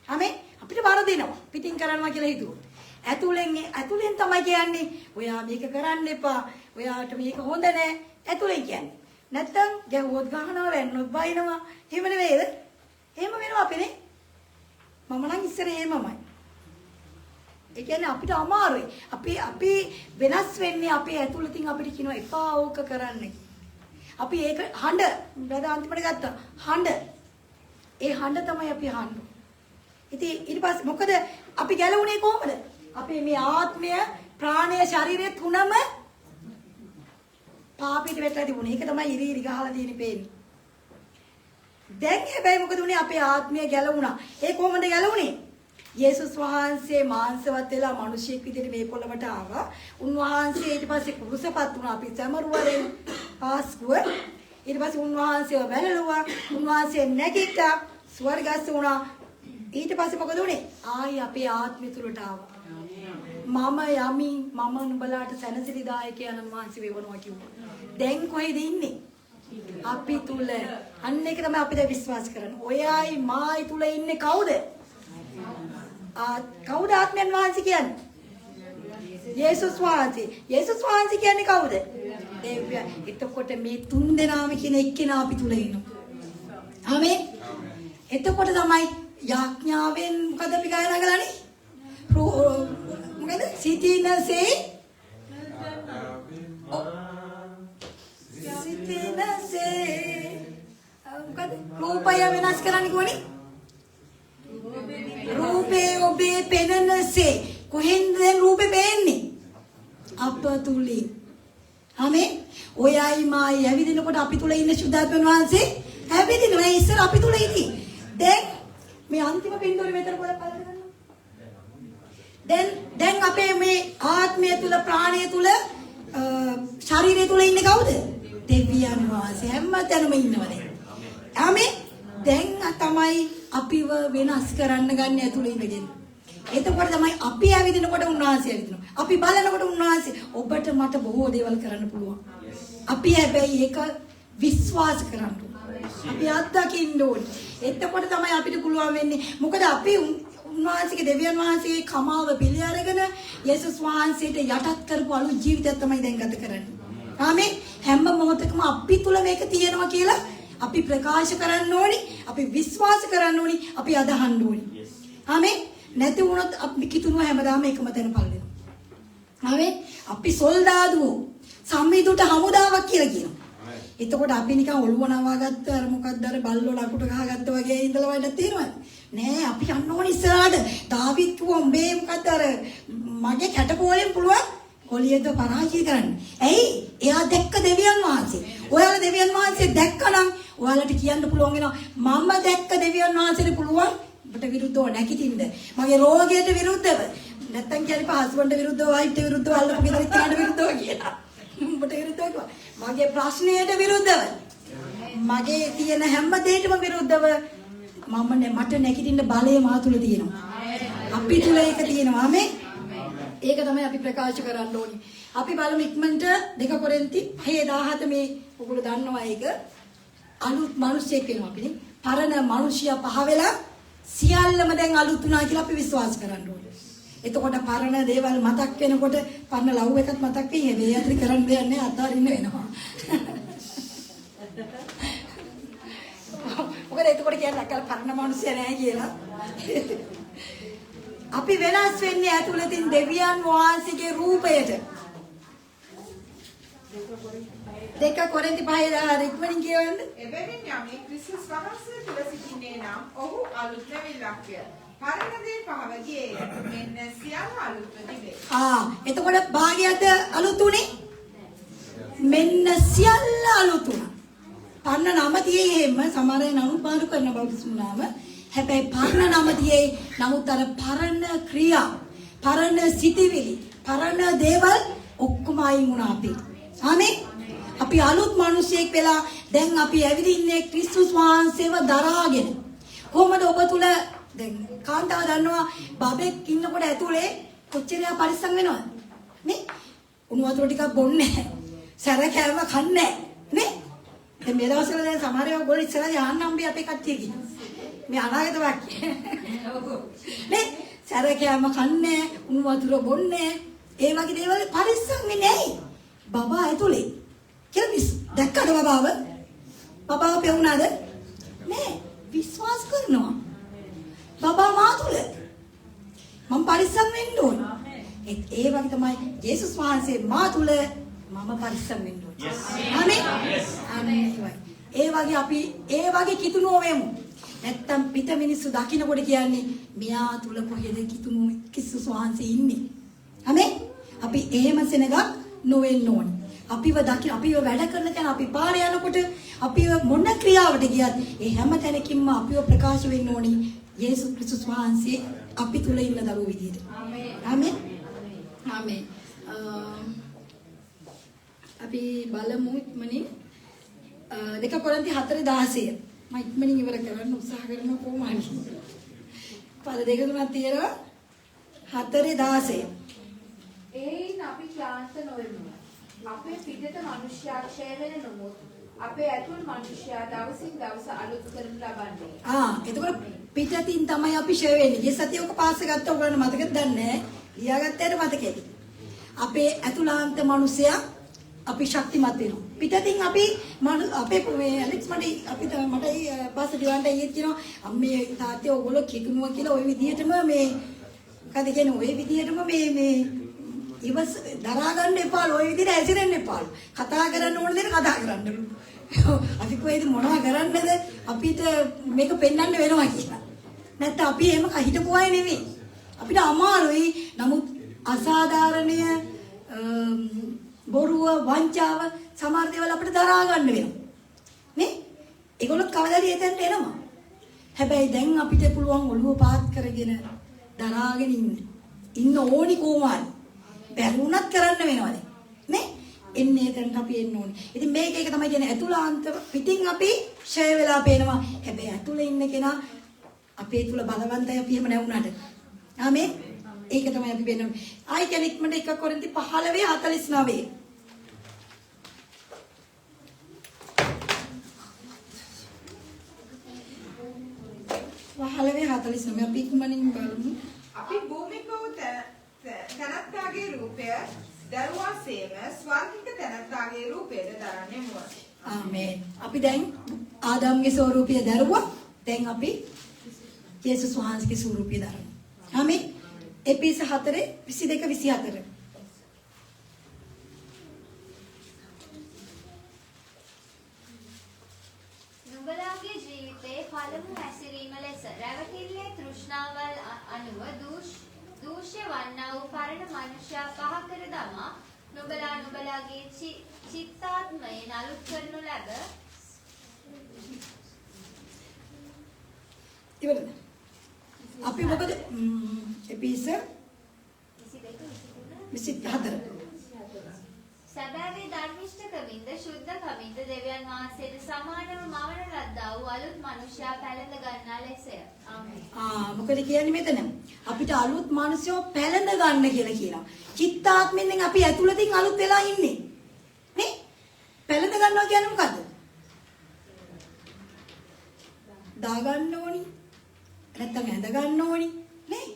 හැමේ අපිට වරදිනවා. පිටින් කරනවා කියලා හිතුවොත්. ඇතුලෙන් තමයි කියන්නේ ඔයා මේක කරන්න එපා. ඔයාට මේක හොඳ නෑ. ඇතුලෙන් කියන්නේ. නැත්තම් ගැහුවොත් ගහනවා, වැන්නොත් බයිනවා. එහෙම නෙවෙයිද? එහෙම වෙනවා අපිනේ. මම නම් ඉස්සර එහෙමමයි. ඒ කියන්නේ අපිට අමාරුයි. අපි වෙනස් වෙන්නේ අපේ ඇතුළතින් අපිට කියනවා එපා ඕක කරන්න. අපි ඒක හඬ බද අන්තිමට ගත්තා. හඬ. ඒ හඬ තමයි අපි අහන්නේ. ඉතින් ඊට පස්සේ මොකද අපි ගැලවුනේ කොහොමද? අපේ මේ ආත්මය, ප්‍රාණය, ශරීරය තුනම පාපිට වැටලා තිබුණේ. ඒක තමයි ඉරි ගහලා තියෙන්නේ පේන්නේ. දැන් හැබැයි මොකද උනේ? අපේ ආත්මය ගැලවුණා. ඒ කොහොමද ගැලවුනේ? යේසුස් වහන්සේ මාංශවත් වෙලා මිනිසෙක් විදිහට මේ පොළවට ආවා. උන්වහන්සේ ඊට පස්සේ කුරුසපත් වුණා. අපි සමරුවරෙන් පාස්කුව. ඊට පස්සේ උන්වහන්සේව වැළලුවා. උන්වහන්සේ නැගිට්ටා. ස්වර්ගස්ත වුණා. ඊට පස්සේ මොකද උනේ? ආයි අපේ ආත්මය තුලට ආවා. මම යමි මම නුඹලාට සැනසිලිදායක යන වහන්සේ වෙවනවා කිව්වා. දැන් කොහෙද ඉන්නේ? අපි තුල. අන්න ඒක තමයි අපි දැන් විශ්වාස කරන්නේ. ඔයයි මායි තුල ඉන්නේ කවුද? කවුද ආත්මයන් වහන්සේ කියන්නේ? යේසුස් වහන්සේ. යේසුස් වහන්සේ කියන්නේ කවුද? දෙවියන්. එතකොට මේ තුන් දෙනාම කියන එක්කෙනා අපි තුල ඉන්නවා. ආමේන්. එතකොට තමයි යාඥාවෙන් මොකද අපි ගායනා කරන්නේ? මොකද? සිටිනසේ මොකද? රූපය වෙනස් කරන්නේ කොහොනේ? රූපේ ඔබේ පෙනෙනසේ කොහෙන්ද රූපේ පේන්නේ? අප තුලින්. ආමේන්. ඔයයි මායි ඇවිදිනකොට අපි තුල ඉන්න සුද්ධාත්මන් වහන්සේ ඇවිදිනවා. ඒ ඉස්සර අපි තුල ඉති. දැන් මේ අන්තිම පින්තූරේ මෙතන පොළ බලන්න ගන්නවා. දැන් අපේ මේ ආත්මය තුල ප්‍රාණය තුල ශරීරය තුල ඉන්නේ කවුද? දෙවියන් වහන්සේ. හැමතැනම ඉන්නවද? ආමේන්. දැන් තමයි අපිව වෙනස් කරන්න ගන්න ඇතුළේ ඉඳගෙන. එතකොට තමයි අපි ඇවිදිනකොට උන්වහන්සේ ඇවිදිනවා. අපි බලනකොට උන්වහන්සේ ඔබට මට බොහෝ දේවල් කරන්න පුළුවන්. අපි හැබැයි ඒක විශ්වාස කරන්න ඕනේ. අපි අත්දකින්න ඕනේ. එතකොට තමයි අපිට පුළුවන් වෙන්නේ. මොකද අපි උන්වහන්සේගේ දෙවියන් වහන්සේගේ කමාව පිළි අරගෙන යේසුස් වහන්සේට යටත් කරපු අලුත් ජීවිතයක් තමයි දැන් ගත කරන්නේ. ආමේන්. හැම මොහොතකම අපි තුල මේක තියෙනවා කියලා අපි ප්‍රකාශ කරන්න ඕනි, අපි විශ්වාස කරන්න ඕනි, අපි අදහන්න ඕනි. ආමේන්. නැති වුණොත් අපි කිතුණුව හැමදාම එකම තැන පල් වෙනවා. ආමේන්. අපි සොල්දාදුවෝ සම්මිදුට හමුදාවක් කියලා කියනවා. එතකොට අපි නිකන් ඔළුව නවාගත්ත අර මොකක්ද අර බල්ලෝ ලකුට ගහගත්ත වගේ ඉඳලා වඩ තියෙනවද? නෑ අපි යන්න ඕනි ඉස්සරහට. දාවිත් කිව්වා උඹේ මොකක්ද අර මගේ කැටපෝලෙන් පුළුවන් කොලියද පරාජය කරන්න. ඇයි? එයා දැක්ක දෙවියන් වහන්සේ. ඔයාලා දෙවියන් වහන්සේ දැක්කනම් ඔයාලට කියන්න පුළුවන් වෙනවා මම දැක්ක දෙවියන් වහන්සේට පුළුවන් ඔබට විරුද්ධව නැගිටින්න. මගේ රෝගයට විරුද්ධව. නැත්තම් කියන්නේ හස්බන්ඩ් විරුද්ධව, වයිෆ්ට විරුද්ධව, අල්ලපු ගෙදර ඉස්සරහට විරුද්ධව කියලා. ඔබට විරුද්ධව මගේ ප්‍රශ්නයට විරුද්ධව. මගේ තියෙන හැම දෙයකටම විරුද්ධව මට නැගිටින්න බලය මා තුල තියෙනවා. අපි තුල ඒක තියෙනවා. ආමේන්. ඒක තමයි අපි ප්‍රකාශ කරන්න ඕනේ. අපි බලමු ඉක්මනට 2 කොරින්ති 6:17 මේ ඔයගොල්ලෝ දන්නවා ඒක. අලුත් මිනිසෙක් වෙනවා අපිනේ. පරණ මිනිසියා පහ වෙලා සියල්ලම දැන් අලුත් වුණා කියලා අපි විශ්වාස කරන්න ඕනේ. එතකොට පරණ දේවල් මතක් වෙනකොට පරණ ලව් එකක් මතක් වෙයි. හැබැයි අතර කරන්න දෙයක් නැහැ, අතාරින්න වෙනවා. මොකද එතකොට කියන්නේ අකල් පරණ මිනිසියා නැහැ කියලා. අපි වෙනස් වෙන්නේ ඇතුළතින් දෙවියන් වහන්සේගේ රූපයට. 2 කොරින්ති 5 ඉක්මනින් කියවන්න. එබැවින් යමෙක් ක්‍රිස්තුස් වහන්සේ තුල සිටින්නේ නම් ඔහු අලුත් නැවිලක්ය. පරණ දේ පහව ගියේය. මෙන්න සියල්ල අලුත්ව තිබේ. එතකොට භාගයද අලුත් උනේ? මෙන්න සියල්ල අලුත් උනා. පරණ නම තියේ එහෙම සමහර අය නමුත් මාරු කරන බව කිව්නාම හැබැයි පරණ නම තියේ නමුත් අර පරණ ක්‍රියා, පරණ සිතිවිලි, පරණ දේවල් ඔක්කොම අයින් වුණා අපි. ආමේන්. අපි අලුත් මිනිසෙක් වෙලා දැන් අපි ඇවිදින්නේ ක්‍රිස්තුස් වහන්සේව දරාගෙන. කොහොමද ඔබ තුල දැන් කාන්තාව දන්නවා බබෙක් ඉන්නකොට ඇතුලේ කොච්චර පරිස්සම් වෙනවද? නේ? උණු වතුර ටිකක් බොන්නේ නැහැ. සැර කෑම කන්නේ නැහැ. නේ? දැන් මේ දවස්වල දැන් සමහර ඒවා ගොල්ලෝ ඉස්සරහ යන්න හම්බේ අපේ කට්ටිය කියනවා. මේ අනාගත වාක්‍ය. නේ? සැර කෑම කන්නේ නැහැ, උණු වතුර බොන්නේ නැහැ. ඒ වගේ දේවල් පරිස්සම් වෙන්නේ නැහැ. බබා ඇතුලේ. කියලා දැක්කද බබාව? බබාව පෙවුනාද? නෑ. විශ්වාස කරනවා. බබා මා තුල. මම පරිස්සම් වෙන්න ඕන. ඒ වගේ තමයි යේසුස් වහන්සේ මා තුල මම පරිස්සම් වෙන්න ඕන. ආමේන්. ආමේන්. ඒ වගේ අපි ඒ වගේ කිතුනෝ වෙමු. නැත්තම් පිට මිනිස්සු දකින්නකොට කියන්නේ මෙයා තුල කොහෙද කිතුනෝ යේසුස් වහන්සේ ඉන්නේ. ආමේන්. අපි එහෙම සෙනගක් නොවෙන්න ඕනේ. අපිව දකින්න අපිව වැඩ කරන තැන අපි පාරේ යනකොට අපිව මොන ක්‍රියාවට ගියත් ඒ හැම තැනකින්ම අපිව ප්‍රකාශ වෙන්න ඕනි යේසුස් ක්‍රිස්තුස් වහන්සේ අපි තුල ඉන්න දරුවෝ විදියට. ආමේන්. ආමේන්. අපි බලමු ඉක්මනින් 2 කොරින්ති 4:16. මම ඉක්මනින් ඉවර කරන්න උත්සාහ කරනවා කොහොම හරි. පද 2 3ක් තියෙනවා 4:16. අපි ක්ලාන්ත නොවෙමු. අපේ පිටත මිනිස්යා ක්ෂය වෙන නමුත් අපේ ඇතුල් මිනිස්යා දවසින් දවස අලුත් කරනු ලබන්නේ. එතකොට පිටතින් තමයි අපි ෂෙ වෙන්නේ. මේ සතිය ඔක පාස් ගත්ත ඔයගොල්ලෝ මතකද දන්නේ නැහැ. ලියාගත්තට මතකද? අපේ ඇතුළාන්ත මිනිසයා අපි ශක්තිමත් වෙනවා. පිටතින් අපි අපේ මේ ඇලෙක්ස් මට පාස් දිවන්ට ඊයේ කියනවා අම්මේ තාත්තේ ඔයගොල්ලෝ කිකුණුවා කියලා ওই විදිහටම මේ මොකද කියන්නේ ওই විදිහටම මේ ඉවස් දරා ගන්න එපාලු. ওই විදිහට ඇසිරෙන්න එපාලු. කතා කරන්න ඕන දේ කතා කරන්නලු. අපි කොහෙද මොනවා කරන්නද? අපිට මේක පෙන්වන්න වෙනවා කියලා. නැත්නම් අපි එහෙම හිතපු අය නෙවෙයි. අපිට අමාරුයි. නමුත් අසාධාරණය බොරුව වංචාව සමහර දේවල් අපිට දරා ගන්න වෙනවා. නේ? ඒගොල්ලෝ කවදාද එතෙන්ට එනවා. හැබැයි දැන් අපිට පුළුවන් ඔළුව පාත් කරගෙන දරාගෙන ඉන්න ඕනි කොහොමද? බැරුණත් කරන්න වෙනවද? නේ? එන්නේ එතනට අපි එන්න ඕනේ. ඉතින් මේක එක තමයි කියන්නේ ඇතුළාන්ත පිටින් අපි ෂය වෙලා පේනවා. හැබැයි ඇතුළේ ඉන්න කෙනා අපේ තුල බලවන්තයි අපි එහෙම නැවුණාට. ආමේ. ඒක තමයි අපි වෙන්නේ. ආයි කෙනෙක්මඩ 1 කොරින්ති 15:49. අපි ඉක්මනින් බලමු. අපි භූමික වූ තනත්තාගේ රූපය දරුවාසේම ස්වර්ගික තනත්තාගේ රූපයද දරන්නේමු. ආමේන්. අපි දැන් ආදාම්ගේ ස්වරූපය දරුවා. දැන් අපි යේසුස් වහන්සේගේ ස්වරූපය දරනවා. ආමේන්. එපිස 4:22-24. නුඹලාගේ ජීවිතයේ පළමු හැසිරීම ලෙස රැවටිල්ලේ තෘෂ්ණාවල් අනුව දූෂ්‍ය වන්නා වූ පරණ මනුෂ්‍යයා පහ කර දමා නුඹලාගේ චිත්තාත්මයෙන් අලුත් කරනු ලැබ ඉවරද? අපි මොකද එපිස 24 සැබෑවේ ධර්මිෂ්ඨකමින්ද ශුද්ධකමින්ද දෙවියන් වහන්සේට සමානව මවන ලද්දා වූ අලුත් මනුෂ්‍යයා පැලඳ ගන්නා ලෙසය. ආමේන්. මොකද කියන්නේ මෙතන? අපිට අලුත් මිනිස්සෝ පැලඳ ගන්න කියලා කියනවා. චිත්තාත්මෙන් අපි ඇතුළතින් අලුත් වෙලා ඉන්නේ. නේ? පැලඳ ගන්නවා කියන්නේ මොකද්ද? දා ගන්න ඕනි. නැත්තම් ඇඳ ගන්න ඕනි. නේ?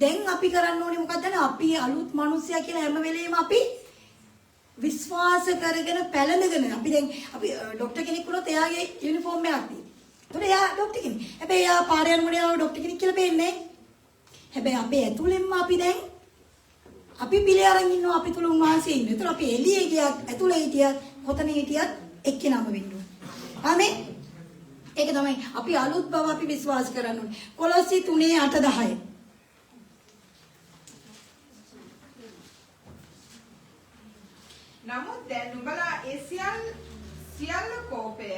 දැන් අපි කරන්න ඕනේ මොකද්ද? අපි අලුත් මිනිස්සයා කියලා හැම වෙලෙම අපි විශ්වාස කරගෙන පැලඳගෙන අපි දැන් අපි ડોක්ටර් කෙනෙක් වුණොත් එයාගේ යුනිෆෝම් එකක් තියෙනවා. ඒතකොට එයා ડોක්ටර් කෙනෙක්. හැබැයි එයා පාරේ යනකොට එයා ડોක්ටර් කෙනෙක් කියලා පේන්නේ. හැබැයි අපේ ඇතුළෙන්ම අපි දැන් අපි පිළි අරන් ඉන්නවා අපි තුල උන්වහන්සේ ඉන්නේ. ඒතකොට අපි එළියේ ගියත් ඇතුළේ හිටියත් කොතන හිටියත් එක්කෙනාම වෙන්න ඕනේ. ආමේන්. ඒක තමයි අපි අලුත් බව අපි විශ්වාස කරන්න ඕනේ. කොලොසි 3:8-10. නමුත් දැන් නුඹලා ඒ සියල්ල කෝපය,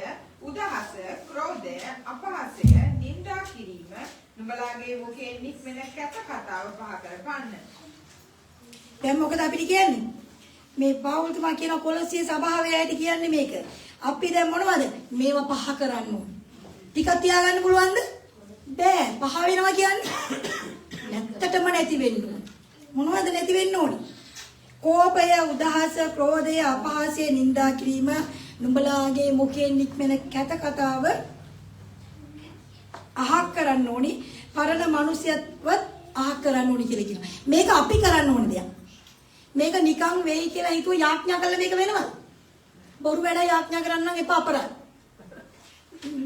උදහස, ක්‍රෝධය, අපහාසය, නින්දා කිරීම නුඹලාගේ මුඛයෙන් නික්මෙන කැත කතාව පහ කරපන්න. දැන් මොකද අපිට කියන්නේ? මේ පෞල්තුමා කියන කොලොසිය සභාවේ ඇයිද කියන්නේ මේක? අපි දැන් මොනවද? මේවා පහ කරන්න ඕනේ. ටිකක් තියාගන්න පුළුවන්ද? බෑ. පහ වෙනවා කියන්නේ නැත්තටම නැති වෙන්න ඕනේ. මොනවද නැති වෙන්න ඕනේ? කෝපය, උදහස, ක්‍රෝධය, අපහාසය, නින්දා කිරීම, නුඹලාගේ මුඛයෙන් නික්මෙන කැත කතාව අහක් කරන්න ඕනි. පරණ මිනිසියත්වත් අහක් කරන්න ඕනි කියලා කියනවා. මේක අපි කරන්න ඕන දෙයක්. මේක නිකන් වෙයි කියලා හිතුව යාඥා කළා මේක වෙනවද? බොරු වැඩ යාඥා කරන්න නම් එපා අපරාධ.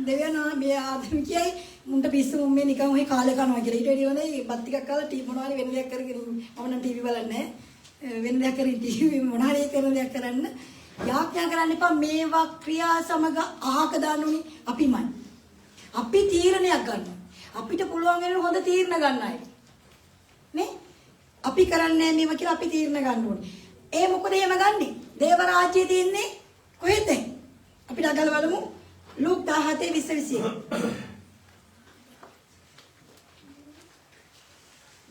දෙවියනා මේ ආධුනිකයයි මුන්ට පිස්සු මේ නිකන් ඔහේ කාලේ කනවා කියලා. ඊට වැඩි හොඳයි බත් ටිකක් කාලා ටී මොනවාරි වෙන දෙයක් කරගෙන මම නම් ටීවී බලන්නේ නැහැ. වෙන දෙයක් කරේ ටීවී මොනවාරි කරන දෙයක් කරන්න යාඥා කරන්න එපා. මේවා ක්‍රියා සමග අහක දාන්න උනි අපිමයි. අපි තීරණයක් ගන්නවා. අපිට පුළුවන් වෙන හොඳ තීරණ ගන්න අය. නේ? අපි කරන්නේ මේව කියලා අපි තීරණ ගන්න ඕනේ. ඒ මොකද එහෙම ගන්නෙ? දේව රාජ්‍යයේ තියෙන්නේ කොහෙද? අපිට අගල බලමු. ලූක් 17:20-21.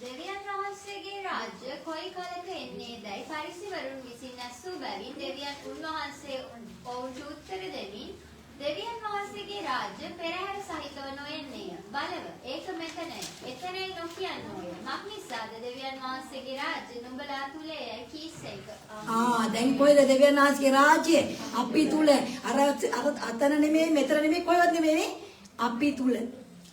දෙවියන් වහන්සේගේ රාජ්‍ය කොයි කලක එන්නේදයි පරිසිවරුන් විසින් ඇසූ බැවින් දෙවියන් උන්වහන්සේ ඔවුන්ට උත්තර දෙමින් දෙවියන් වහන්සේගේ රාජ්‍ය රාජ්‍ය පෙරහැර සහිතව නොයන්නේය. බලව ඒක මෙතනයි. එතනයි නොකියන්නෝය. මක්නිසාද දෙවියන් වහන්සේගේ රාජ්‍ය නුඹලා තුලය කීසේක. දැන් කොහෙද දෙවියන් වහන්සේගේ රාජ්‍යය? අපි තුල. අර අතන නෙමෙයි මෙතන නෙමෙයි කොහෙවත් නෙමෙයි. අපි තුල.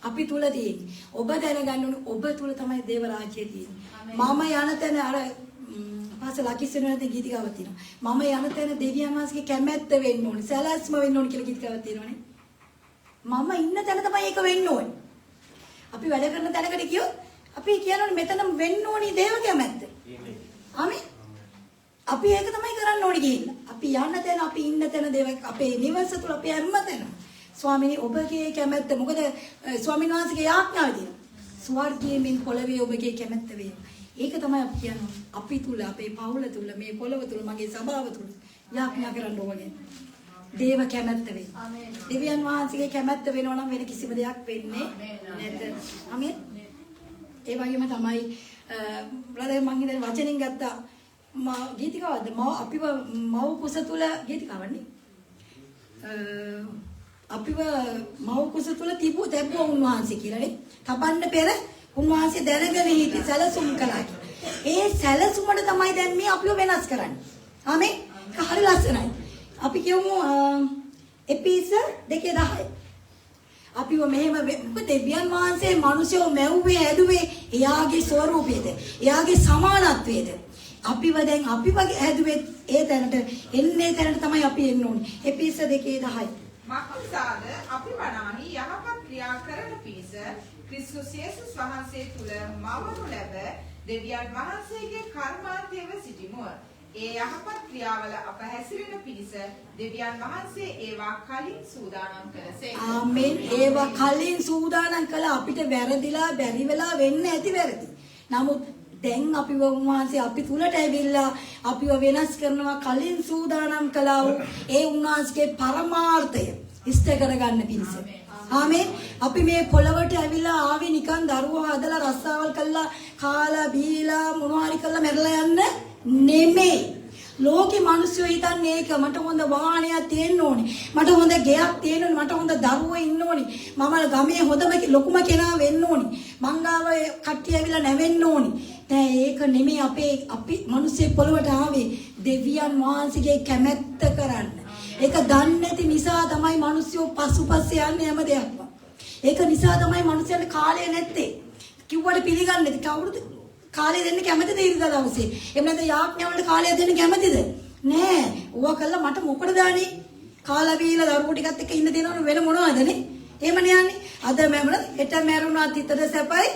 අපි තුල තියෙන්නේ. ඔබ දැනගන්න ඕනේ ඔබ තුල තමයි දේව රාජ්‍යය තියෙන්නේ. මම යන තැන අර පාස ලකිස්සෙනුනත් ගීතිකාවක් තියෙනවා. මම යන තැන දෙවියන් වහන්සේගේ කැමැත්ත වෙන්න ඕනේ. සැලැස්ම වෙන්න ඕනේ කියලා ගීතිකාවක් තියෙනවානේ. මම ඉන්න තැන තමයි ඒක වෙන්න ඕනේ. අපි වැඩ කරන තැනකට ගියොත් අපි කියනෝනේ මෙතන වෙන්න ඕනේ දේව කැමැත්ත. ආමේ. අපි ඒක තමයි කරන්න ඕනේ කියලා. අපි යන්න තැන අපි ඉන්න තැන දේව අපේ නිවස තුල අපි හැම තැනම ස්වාමීනි ඔබගේ කැමැත්ත මොකද ස්වාමීන් වහන්සේගේ ආඥාව තියෙනවා. ස්වර්ගයේ මින් පොළවේ ඔබගේ කැමැත්ත වේ. ඒක තමයි අපි කියන්නේ. අපි තුල අපේ පවුල තුල මේ පොළව තුල මගේ සභාව තුල යාඥා කරන්න ඕනේ. දේව කැමැත්ත වේ. ආමේන්. දෙවියන් වහන්සේගේ කැමැත්ත වෙනවා නම් වෙන කිසිම දෙයක් වෙන්නේ නැත. ආමේන්. ඒ වගේම තමයි බ්‍රදර් මං හිතන්නේ වචනෙන් ගත්තා ගීතිකාවක්ද අපිව මව කුස තුල ගීතිකාවන්නේ. අපිව මව කුස තුල තිබුණා උන්වහන්සේ කියලානේ. තපන්න පෙර උන්වහන්සේ දැනගෙන හිටි සැලසුම් කළා. ඒ සැලසුමට තමයි දැන් මේ අපිව වෙනස් කරන්නේ. ආමේ. හරි ලස්සනයි. අපි කියමු එපිස 2:10. අපිව මෙහෙම දෙවියන් වහන්සේ මිනිස්සු මැව්වේ හැදුවේ එයාගේ ස්වරූපයේද එයාගේ සමානත්වයේද අපිව දැන් අපිව හැදුවේ ඒ තැනට එන්නේ තැනට තමයි අපි එන්න ඕනේ. එපිස 2:10. මක්නිසාද අපි වනාහි යහපත් ක්‍රියා කරන පිණිස ක්‍රිස්තුස් යේසුස් වහන්සේ තුල මවනු ලැබ දෙවියන් වහන්සේගේ කර්මාන්තයව සිටිමුව. ඒ යහපත් ක්‍රියාවල අප හැසිරෙන පිණිස දෙවියන් වහන්සේ ඒවා කලින් සූදානම් කළසේ. ආමේන්. ඒවා කලින් සූදානම් කළා අපිට වැරදිලා බැරි වෙලා වෙන්න ඇති වැරදි. නමුත් දැන් අපිව උන්වහන්සේ අපි තුලට ඇවිල්ලා අපිව වෙනස් කරනවා කලින් සූදානම් කළා වූ ඒ උන්වහන්සේගේ පරමාර්ථය ඉෂ්ට කරගන්න පිණිස. ආමේන්. අපි මේ පොළවට ඇවිල්ලා ආවේ නිකන් දරුවෝ හදලා රස්සාවල් කළා කාලා බීලා මොනවා හරි කළා මැරලා යන්න නෙමෙයි. ලෝකේ මිනිස්සු හිතන්නේ ඒක මට හොඳ වාහනයක් තියෙන්න ඕනේ. මට හොඳ ගෙයක් තියෙන්න ඕනේ. මට හොඳ දරුවෝ ඉන්න ඕනේ. මම ගමේ හොඳම ලොකුම කෙනා වෙන්න ඕනේ. මංගාව කට්ටිය ඇවිල්ලා නැවෙන්න ඕනේ. දැන් ඒක නෙමෙයි අපි මිනිස්සු පොළවට ආවේ දෙවියන් වහන්සේගේ කැමැත්ත කරන්න. ඒක දන්නේ නැති නිසා තමයි මිනිස්සු පසුපස්සේ යන්නේ හැම දෙයක්ම. ඒක නිසා තමයි මිනිස්සුන්ට කාලය නැත්තේ. කිව්වට පිළිගන්නේ නැති කවුරුද? කාලය දෙන්න කැමතිද ඉරිදා දවසේ? එහෙම නැත්නම් යාඥා වලට කාලය දෙන්න කැමතිද? නෑ. ඕවා කළා මට මොකටද ආනේ? කාලා බීලා දරුවෝ ටිකත් එක්ක ඉන්න දෙනවනේ වෙන මොනවදනේ? එහෙමනේ යන්නේ. අද මැරුණා, හෙට මැරුණා තිතද සැපයි.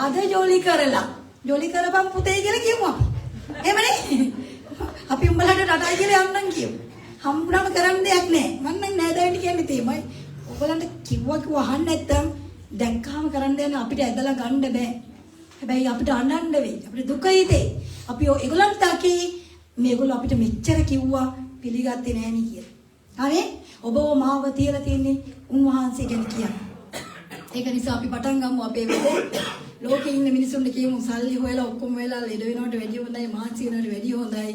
අද ජොලි කරලා. ජොලි කරපම් පුතේ කියලා කිව්වා. එහෙමනේ. අපි උඹලට රටයි කියලා යන්නම් කියමු. හම්බුනම කරන්න දෙයක් නෑ. මම නම් නෑදෑයන්ට කියන්නේ තේමයි. ඔයගලන්ට කිව්වා අහන්න නැත්තම් දැක්කාම කරන්න යන අපිට ඇදලා ගන්න බෑ. හැබැයි අපිට අඬන්න වෙයි. අපිට දුක හිතේ. අපි ඒගොල්ලන්ට තාකි මේගොල්ලෝ අපිට මෙච්චර කිව්වා පිළිගත්තේ නෑනේ කියලා. හරි? ඔබව මාව තියලා තින්නේ උන්වහන්සේ ගැන කියන්නේ. ඒක නිසා අපි පටන් ගමු අපේ වැඩේ. ලෝකේ ඉන්න මිනිස්සුන්ට කියමු සල්ලි හොයලා ඔක්කොම වෙලා ලෙඩ වෙනවට වැඩිය හොඳයි මානසික වෙනවට වැඩිය හොඳයි.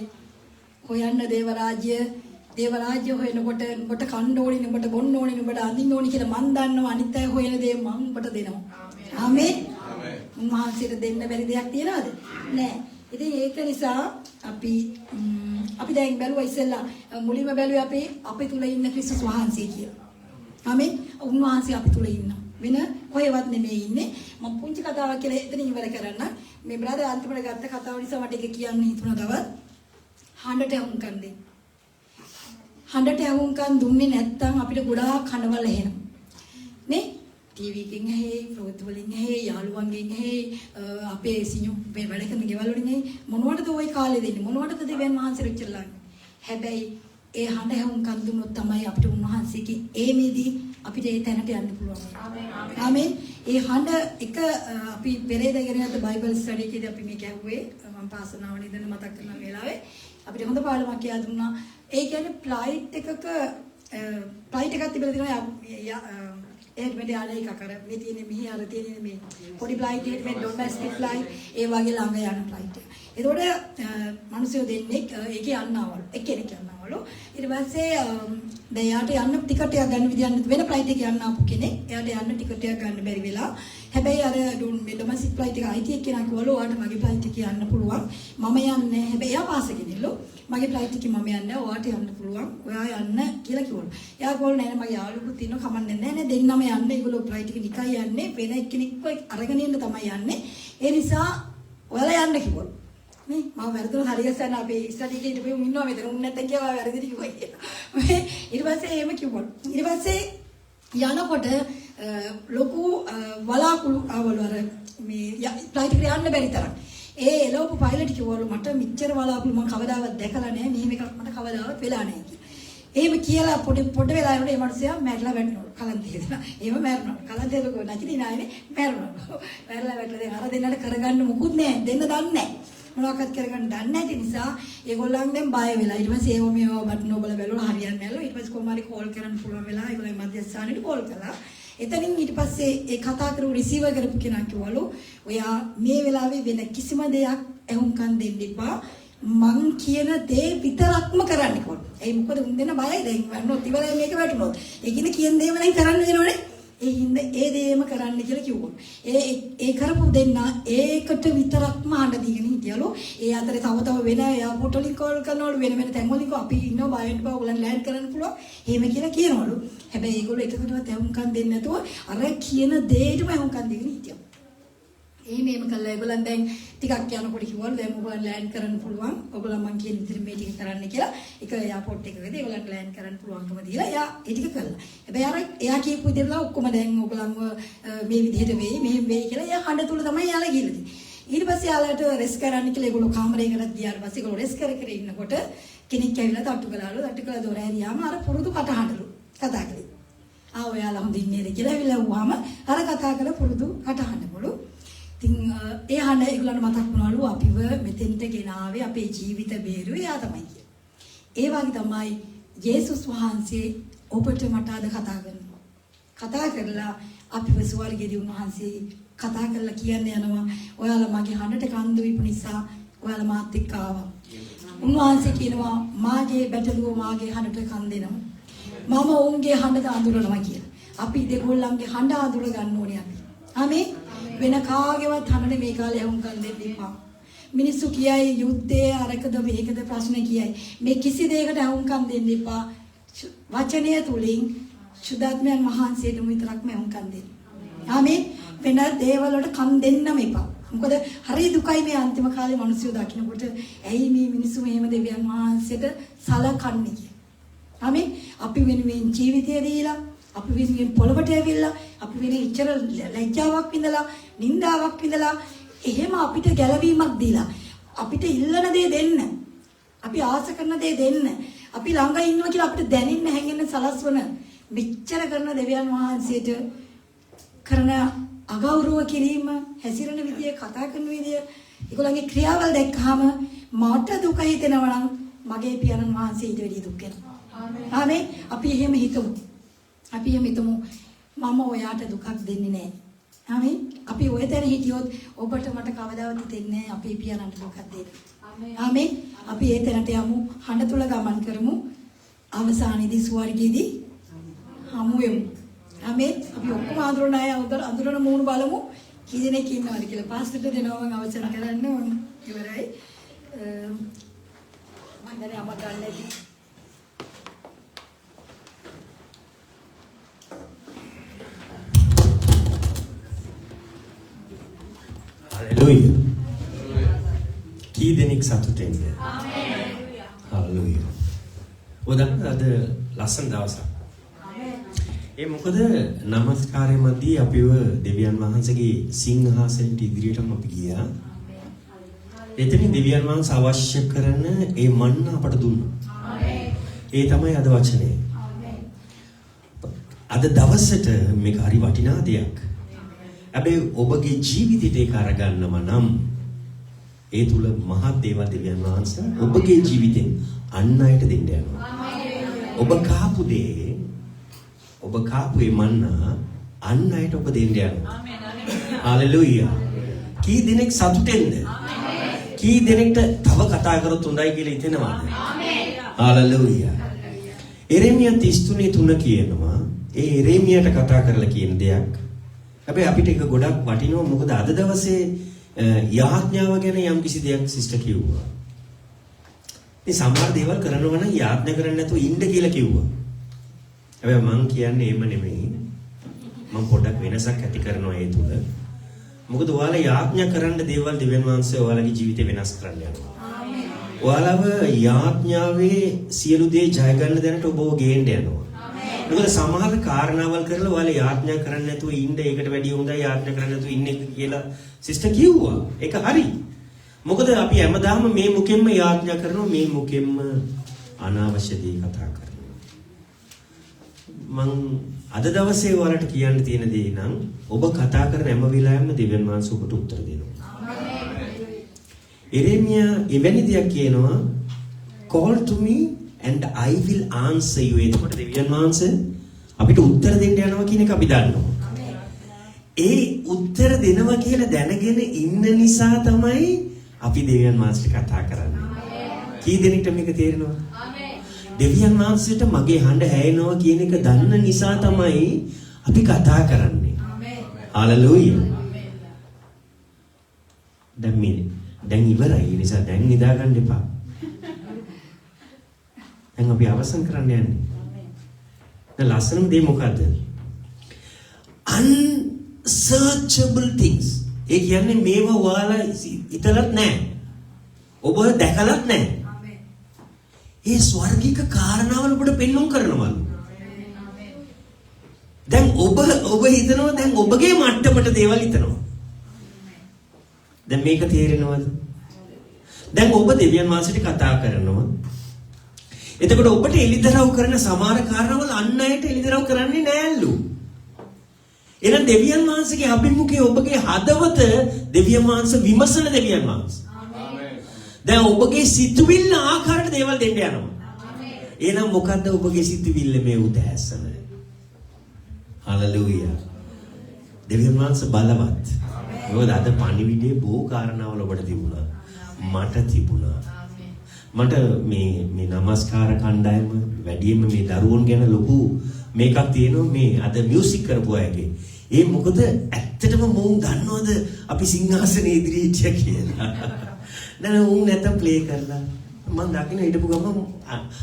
හොයන්න දේව රාජ්‍ය හොයනකොට උඹට කන්න ඕනේ උඹට බොන්න ඕනේ උඹට අඳින්න ඕනේ කියලා මන් දන්නවා අනිත් අය හොයන දේ මම උඹට දෙනවා. ආමේන්. උන්වහන්සේට දෙන්න බැරි දෙයක් තියනවද? නෑ. ඉතින් ඒක නිසා අපි දැන් බැලුවා ඉස්සෙල්ලා මුලින්ම බැලුවේ අපි තුල ඉන්න ක්‍රිස්තුස් වහන්සේ කියලා. ආමේන්. උන්වහන්සේ අපි තුල ඉන්නවා. වෙන කොහෙවත් නෙමෙයි ඉන්නේ. මම පුංචි කතාවක් කියලා එතන ඉවර කරන්න. මේ බ්‍රදර් අන්තිමට ගත්ත කතාව නිසා මට ඒක කියන්න හිතුණා තවත්. හඬට වුන්කන් දෙන්න. හඬට වුන්කන් දුන්නේ නැත්තම් අපිට ගොඩාක් කනවල එහෙනවා. නේ? ටීවී එකෙන් ඇහි, ප්‍රොජෙක්ට් වලින් ඇහි, යාළුවන්ගෙන් ඇහි, අපේ සිඤ්ඤු මේ වැඩ කරන ගෙවල් වලින් ඇහි මොනවටද ওই කාලේ දෙන්නේ? මොනවටද දෙවියන් වහන්සේ රිච්චලා? හැබැයි ඒ හඬ වුන්කන් දුන්නොත් තමයි අපිට උන්වහන්සේගේ ඒමේදී අපිට ඒ තැනට යන්න පුළුවන්. ආමේන්. ඒ හඬ එක අපි පෙරේද ඉගෙන ගත්ත බයිබල් ස්ටඩි එකේදී අපි මේක ඇහුවේ මම පාසනාවනේ ඉඳන් මතක් කරන වෙලාවේ අපිට හොඳ පාඩමක් කියලා දුන්නා. ඒ කියන්නේ ෆ්ලයිට් එකක් තිබිලා තියෙනවා ඒක මෙතන ආලේ එකක් අර මේ තියෙන්නේ මෙහි අර තියෙන්නේ මේ පොඩි ෆ්ලයිට් එකේ මේ ඩොමෙස්ටික් ෆ්ලයිට් ඒ වගේ ළඟ යන ෆ්ලයිට් එක. ඒතකොට මිනිස්සු දෙන්නෙක් ඒකේ යන්නවලු එක්කෙනෙක් යන්නවලු කිව්වලු. ඊට පස්සේ දැන් යාට යන්න ටිකට් එකක් ගන්න විදියක් නැති වෙන ෆ්ලයිට් එකේ යන්න ආපු කෙනෙක්. එයාට යන්න ටිකට් එකක් ගන්න බැරි වෙලා. හැබැයි අර මේ ඩොමස්ටික් ෆ්ලයිට් එක අයිති එක්කෙනා කිව්වලු ඔයාට මගේ ෆ්ලයිට් එකේ යන්න පුළුවන්. මම යන්නේ. හැබැයි එයා පාස් එකේදීලු. මගේ ෆ්ලයිට් එකේ මම යන්නේ. ඔයාට යන්න පුළුවන්. ඔයා යන්න කියලා කිව්වලු. එයා කිව්වලු නෑ මගේ යාළුවෙකුත් ඉන්නවා කමන්නේ නෑ නේ දෙන්නම යන්නේ. ඒගොල්ලෝ ෆ්ලයිට් එකේ නිකන් යන්නේ. වෙන එක්කෙනෙක්ව අරගෙන ඉන්න තමයි යන්නේ. ඒ නිසා ඔයාලා යන්න කිව්වලු. නේ මම වැරදුන හරියසන අපේ ස්ටඩි එකේ ඉඳපු ඉන්නවා මෙතන උන් නැත්තම් කියලා වැරදිද කිව්වා කියලා. ඊට පස්සේ එහෙම කිව්වලු. ඊට පස්සේ යනකොට ලොකු වලාකුළු ආවලු අර මේ ෆ්ලයිට් එකට යන්න බැරි තරම්. ඒ එළවපු පයිලට් කිව්වලු මට මෙච්චර වලාකුළු මම කවදාවත් දැකලා නැහැ. මෙහෙම එකක් මට කවදාවත් වෙලා නැහැ කියලා. එහෙම කියලා පොඩ වෙලා යනකොට මේ මිනිස්සයා මැරලා වැටෙනවා. කලන්තේ දෙනවා. එහෙම මැරෙනවා. කලන්තේ ලොකු නැතිනානේ මැරෙනවා. මැරලා වැටලා දැන් අර දෙන්නට කරගන්න මොකුත් නැහැ. දෙන්න දන්නේ නැහැ. මොනවක්වත් කරගන්න දන්නේ නැති නිසා ඒගොල්ලන් දැන් බය වෙලා ඊට පස්සේ ඒව මේව බටන් ඔබල බැලුවා හරියන්නේ නැල්ලු ඊට පස්සේ කොහොම හරි කෝල් කරන්න පුළුවන් වෙලා ඒගොල්ලන් මධ්‍යස්ථානෙට කෝල් කළා එතනින් ඊට පස්සේ ඒ කතා කරපු රිසීවර් කරපු කෙනා කිව්වලු ඔයා මේ වෙලාවේ වෙන කිසිම දෙයක් අහුම්කම් දෙන්න එපා මං කියන දේ විතරක්ම කරන්න කිව්වලු ඒ මොකද උන් දෙන බයයි දැන් වන්නොත් ඉවරයි මේක වැටුනොත් ඒ කියන්නේ කියන දේම දැන් කරන්න වෙනවනේ ඒ හින්දා ඒ දේම කරන්න කියලා කිව්වලු. ඒ කරපු දෙන්න ඒකට විතරක්ම ආඩ දීගෙන හිටියලු. ඒ අතරේ තව වෙන එයාපෝට් වලින් කෝල් කරනවලු වෙන තැන් වලින් අපි ඉන්නවා බයෙන්ට බා ඔයගලන් ලෑන්ඩ් කරන්න පුළුවන්. එහෙම කියලා කියනවලු. හැබැයි ඒගොල්ලෝ එකකටවත් අහුම්කම් දෙන්නේ නැතුව අර කියන දේටම අහුම්කම් දෙගෙන හිටියා. එහෙම කළා ඒගොල්ලන් දැන් ටිකක් යනකොට කිව්වලු දැන් ඔයගොල්ලන් ලෑන්ඩ් කරන්න පුළුවන්. ඔයගොල්ලන් මං කියන විදිහට මේ ටික කරන්න කියලා. ඒක එයාපෝට් එකකදී ඒගොල්ලන්ට ලෑන්ඩ් කරන්න පුළුවන්කම දීලා එයා ඒ ටික කළා. හැබැයි අර එයා කියපු විදිහට ඔක්කොම දැන් ඔයගොල්ලන්ව මේ විදිහට වෙයි මෙහෙම වෙයි කියලා එයා හඬ තුල තමයි යාලා ගිහලා තියෙන්නේ. ඊට පස්සේ යාලට රෙස් කරන්න කියලා ඒගොල්ලෝ කාමරයකට ගියාට පස්සේ ඒගොල්ලෝ රෙස් කර ඉන්නකොට කෙනෙක් ඇවිල්ලා තට්ටු කළාලු. තට්ටු කළා දොර ඇරියාම අර පුරුදු කටහඬලු කතා කළේ. ඔයාලා හොඳින් නේද කියලා ඇවිල්ලා වුවාම අර කතා කළ පුරුදු කටහඬවලු ඉතින් ඒ හඬ ඒගොල්ලන්ට මතක් වුණාලු අපිව මෙතෙන්ට ගෙනාවේ අපේ ජීවිත බේරුවේ යා තමයි කියලා. ඒ වගේ තමයි යේසුස් වහන්සේ ඔබට මට අද කතා කරනවා. කතා කරලා අපිව ස්වර්ගයේදී උන්වහන්සේ කතා කරලා කියන්න යනවා ඔයාලා මගේ හඬට කන් දීපු නිසා ඔයාලා මාත් එක්ක ආවා. උන්වහන්සේ කියනවා මාගේ බැටළුව මාගේ හඬට කන් දෙනවා. මම ඔවුන්ගේ හඬට අඳුරනවා කියලා. අපි දෙගොල්ලන්ගේ හඬ අඳුර ගන්න ඕනේ අපි. ආමේ වෙන කාගේවත් හඬ මේ කාලේ අහුම්කම් දෙන්න එපා. මිනිස්සු කියයි යුද්ධයේ අරකද මේකද ප්‍රශ්න කියයි. මේ කිසි දෙයකට අහුම්කම් දෙන්න එපා. වචනය තුලින් සුදාත්මයන් වහන්සේට විතරක්ම අහුම්කම් දෙන්න. ආමේන්. වෙන දේවල් වලට කන් දෙන්නම එපා. මොකද හරි දුකයි මේ අන්තිම කාලේ මිනිස්සු දකින්නකොට ඇයි මේ මිනිස්සු මෙහෙම දෙවියන් වහන්සේට සලකන්නේ කියලා. ආමේන්. අපි වෙනුවෙන් ජීවිතය දීලා අපි වෙනුවෙන් පොළවට ඇවිල්ලා අපි වෙන ඉච්චර ලැජ්ජාවක් විඳලා නින්දාවක් විඳලා එහෙම අපිට ගැළවීමක් දීලා අපිට ඉල්ලන දේ දෙන්න අපි ආස කරන දේ දෙන්න අපි ළඟ ඉන්නවා කියලා අපිට දැනෙන්න හැංගෙන්න සලස්වන මෙච්චර කරන දෙවියන් වහන්සේට කරන අගෞරව කිරීම හැසිරෙන විදිය කතා කරන විදිය ඒගොල්ලන්ගේ ක්‍රියාවල් දැක්කහම මට දුක හිතෙනවා නම් මගේ පියාණන් වහන්සේ ඊට වැඩිය දුක් වෙනවා. ආමේන්. අපි එහෙම හිතමු. අපි එහෙම හිතමු මම ඔයාට දුකක් දෙන්නේ නැහැ. ආමේන්. අපි ඔය තැන හිටියොත් ඔබට මට කවදාවත් හිතෙන්නේ නැහැ අපේ පියාණන්ට දුකක් දෙන්න. ආමේන්. අපි ඒ තැනට යමු හඬ තුල ගමන් කරමු. අවසානයේදී ස්වර්ගයේදී හමු වෙමු. ආමේන්. අපි ඔක්කොම අඳුරන අය අඳුරන මූණ බලමු. කී දෙනෙක් ඉන්නවද කියලා පාස්ටර්ට දෙනවා මම අවසන් කරන්න ඕන. ඉවරයි. මම දැන් අම ගන්නදී Hallelujah. කී දෙනෙක් සතුටින්ද? ආමේන්. Hallelujah. ඔදන්න අද ලස්සන දවසක්. ආමේන්. ඒ මොකද නමස්කාරය මැදදී අපිව දෙවියන් වහන්සේගේ සිංහාසනයට ඉදිරියටම අපි ගියා. එතනින් දෙවියන් වහන්සේ අවශ්‍ය කරන ඒ මන්න අපට දුන්නා. ආමේන්. ඒ තමයි අද වචනේ. ආමේන්. අද දවසට මේක හරි වටිනා දෙයක්. හැබැයි ඔබගේ ජීවිතයට ඒක අරගන්නම නම් ඒ තුල මහත් දේවල් දෙවියන් වහන්සේ ඔබගේ ජීවිතෙන් අන් අයට දෙන්න යනවා. ඔබ කාපු දේ ඔබ කාපු ඒ මන්නා අන් අයට ඔබ දෙන්න යනවා. හalleluya. කී දෙනෙක් සතුටෙන්ද? කී දෙනෙක්ට තව කතා කරොත් හොඳයි කියලා හිතෙනවද? Hallelujah. එරේමියා 33:3 කියනවා ඒ එරේමියාට කතා කරලා කියන දෙයක්. හැබැයි අපිට ඒක ගොඩක් වටිනවා මොකද අද දවසේ යාඥාව ගැන යම් කිසි දෙයක් සිස්ටර් කිව්වා. මේ සමහර දේවල් කරනවා නම් යාඥා කරන්නේ නැතුව ඉන්න කියලා කිව්වා. හැබැයි මං කියන්නේ එහෙම නෙමෙයි. මම පොඩ්ඩක් වෙනසක් ඇති කරනවා ඒ තුල. මොකද ඔයාලා යාඥා කරන්න දේවල් දෙවියන් වහන්සේ ඔයාලගේ ජීවිතේ වෙනස් කරන්න යනවා. ආමේන්. ඔයාලව යාඥාවේ සියලු දේ ජය ගන්න දැනට ඔබව ගේන්න යනවා. ආමේන්. මොකද සමහර කාරණාවල් කරලා ඔයාලා යාඥා කරන්න නැතුව ඉන්න ඒකට වැඩිය හොඳයි යාඥා කරන්න නැතුව ඉන්න කියලා සිස්ටර් කිව්වා. ඒක හරි. මොකද අපි හැමදාම මේ මුකෙන්ම යාඥා කරනවා මේ මුකෙන්ම අනවශ්‍ය දේ කතා කරනවා. මං අද දවසේ ඔයාලට කියන්න තියෙන දේ නම් ඔබ කතා කරන හැම වෙලාවෙම දෙවියන් වහන්සේ ඔබට උත්තර දෙනවා. එරේමියා එවැනි දෙයක් කියනවා call to me and I will answer you. එතකොට දෙවියන් වහන්සේ අපිට උත්තර දෙන්න යනවා කියන එක අපි දන්නවා. ඒ උත්තර දෙනවා කියලා දැනගෙන ඉන්න නිසා තමයි අපි දෙවියන් වහන්සේට කතා කරන්නේ. කී දෙනෙක්ට මේක තේරෙනවද? දෙවියන් වහන්සේට මගේ හඬ ඇහෙනවා කියන එක දන්න නිසා තමයි අපි කතා කරන්නේ. හalleluya. දැන් ඉවරයි. ඒ නිසා දැන් නිදා ගන්න එපා. දැන් අපි අවසන් කරන්න යන්නේ. දැන් ලස්සනම දේ මොකද්ද? Unsearchable things. ඒ කියන්නේ මේවා ඔයාලා හිතලත් නැහැ. ඔබ දැකලත් නැහැ. ඒ ස්වර්ගික කාරණාවල ඔබට පෙන්වුම් කරනවා. දැන් ඔබ හිතනවා දැන් ඔබගේ මට්ටමට දේවල් හිතනවා. දැන් මේක තේරෙනවද? දැන් ඔබ දෙවියන් වහන්සේට කතා කරනවා. එතකොට ඔබට එලිදරව් කරන සමහර කාරණාවල අන් අයට එලිදරව් කරන්නේ නෑලු. එහෙනම් දෙවියන් වහන්සේගේ අභිමුඛයේ ඔබගේ හදවත දෙවියන් වහන්සේ විමසන දෙවියන් වහන්සේ. දැන් ඔබගේ සිතුවිල්ල ආකාරයට දේවල් දෙන්න යනවා. එහෙනම් මොකද්ද ඔබගේ සිතුවිල්ල මේ උදෑසන? හalleluya. දෙවියන් වහන්සේ බලවත්. මොකද අද පණිවිඩයේ බොහෝ කාරණාවල ඔබට තිබුණා. මට තිබුණා. මට මේ නමස්කාර කණ්ඩායම වැඩියෙන්ම මේ දරුවෝන් ගැන ලොකු මේකක් තියෙනවා මේ අද මියුසික් කරපු අයගේ. ඒ මොකද ඇත්තටම මොවුන් දන්නවද අපි සිංහාසනේ ඉදිරියට කියලා. දැන් උන් නැත්තම් ප්ලේ කරලා මම දකින්න හිටපු ගමන්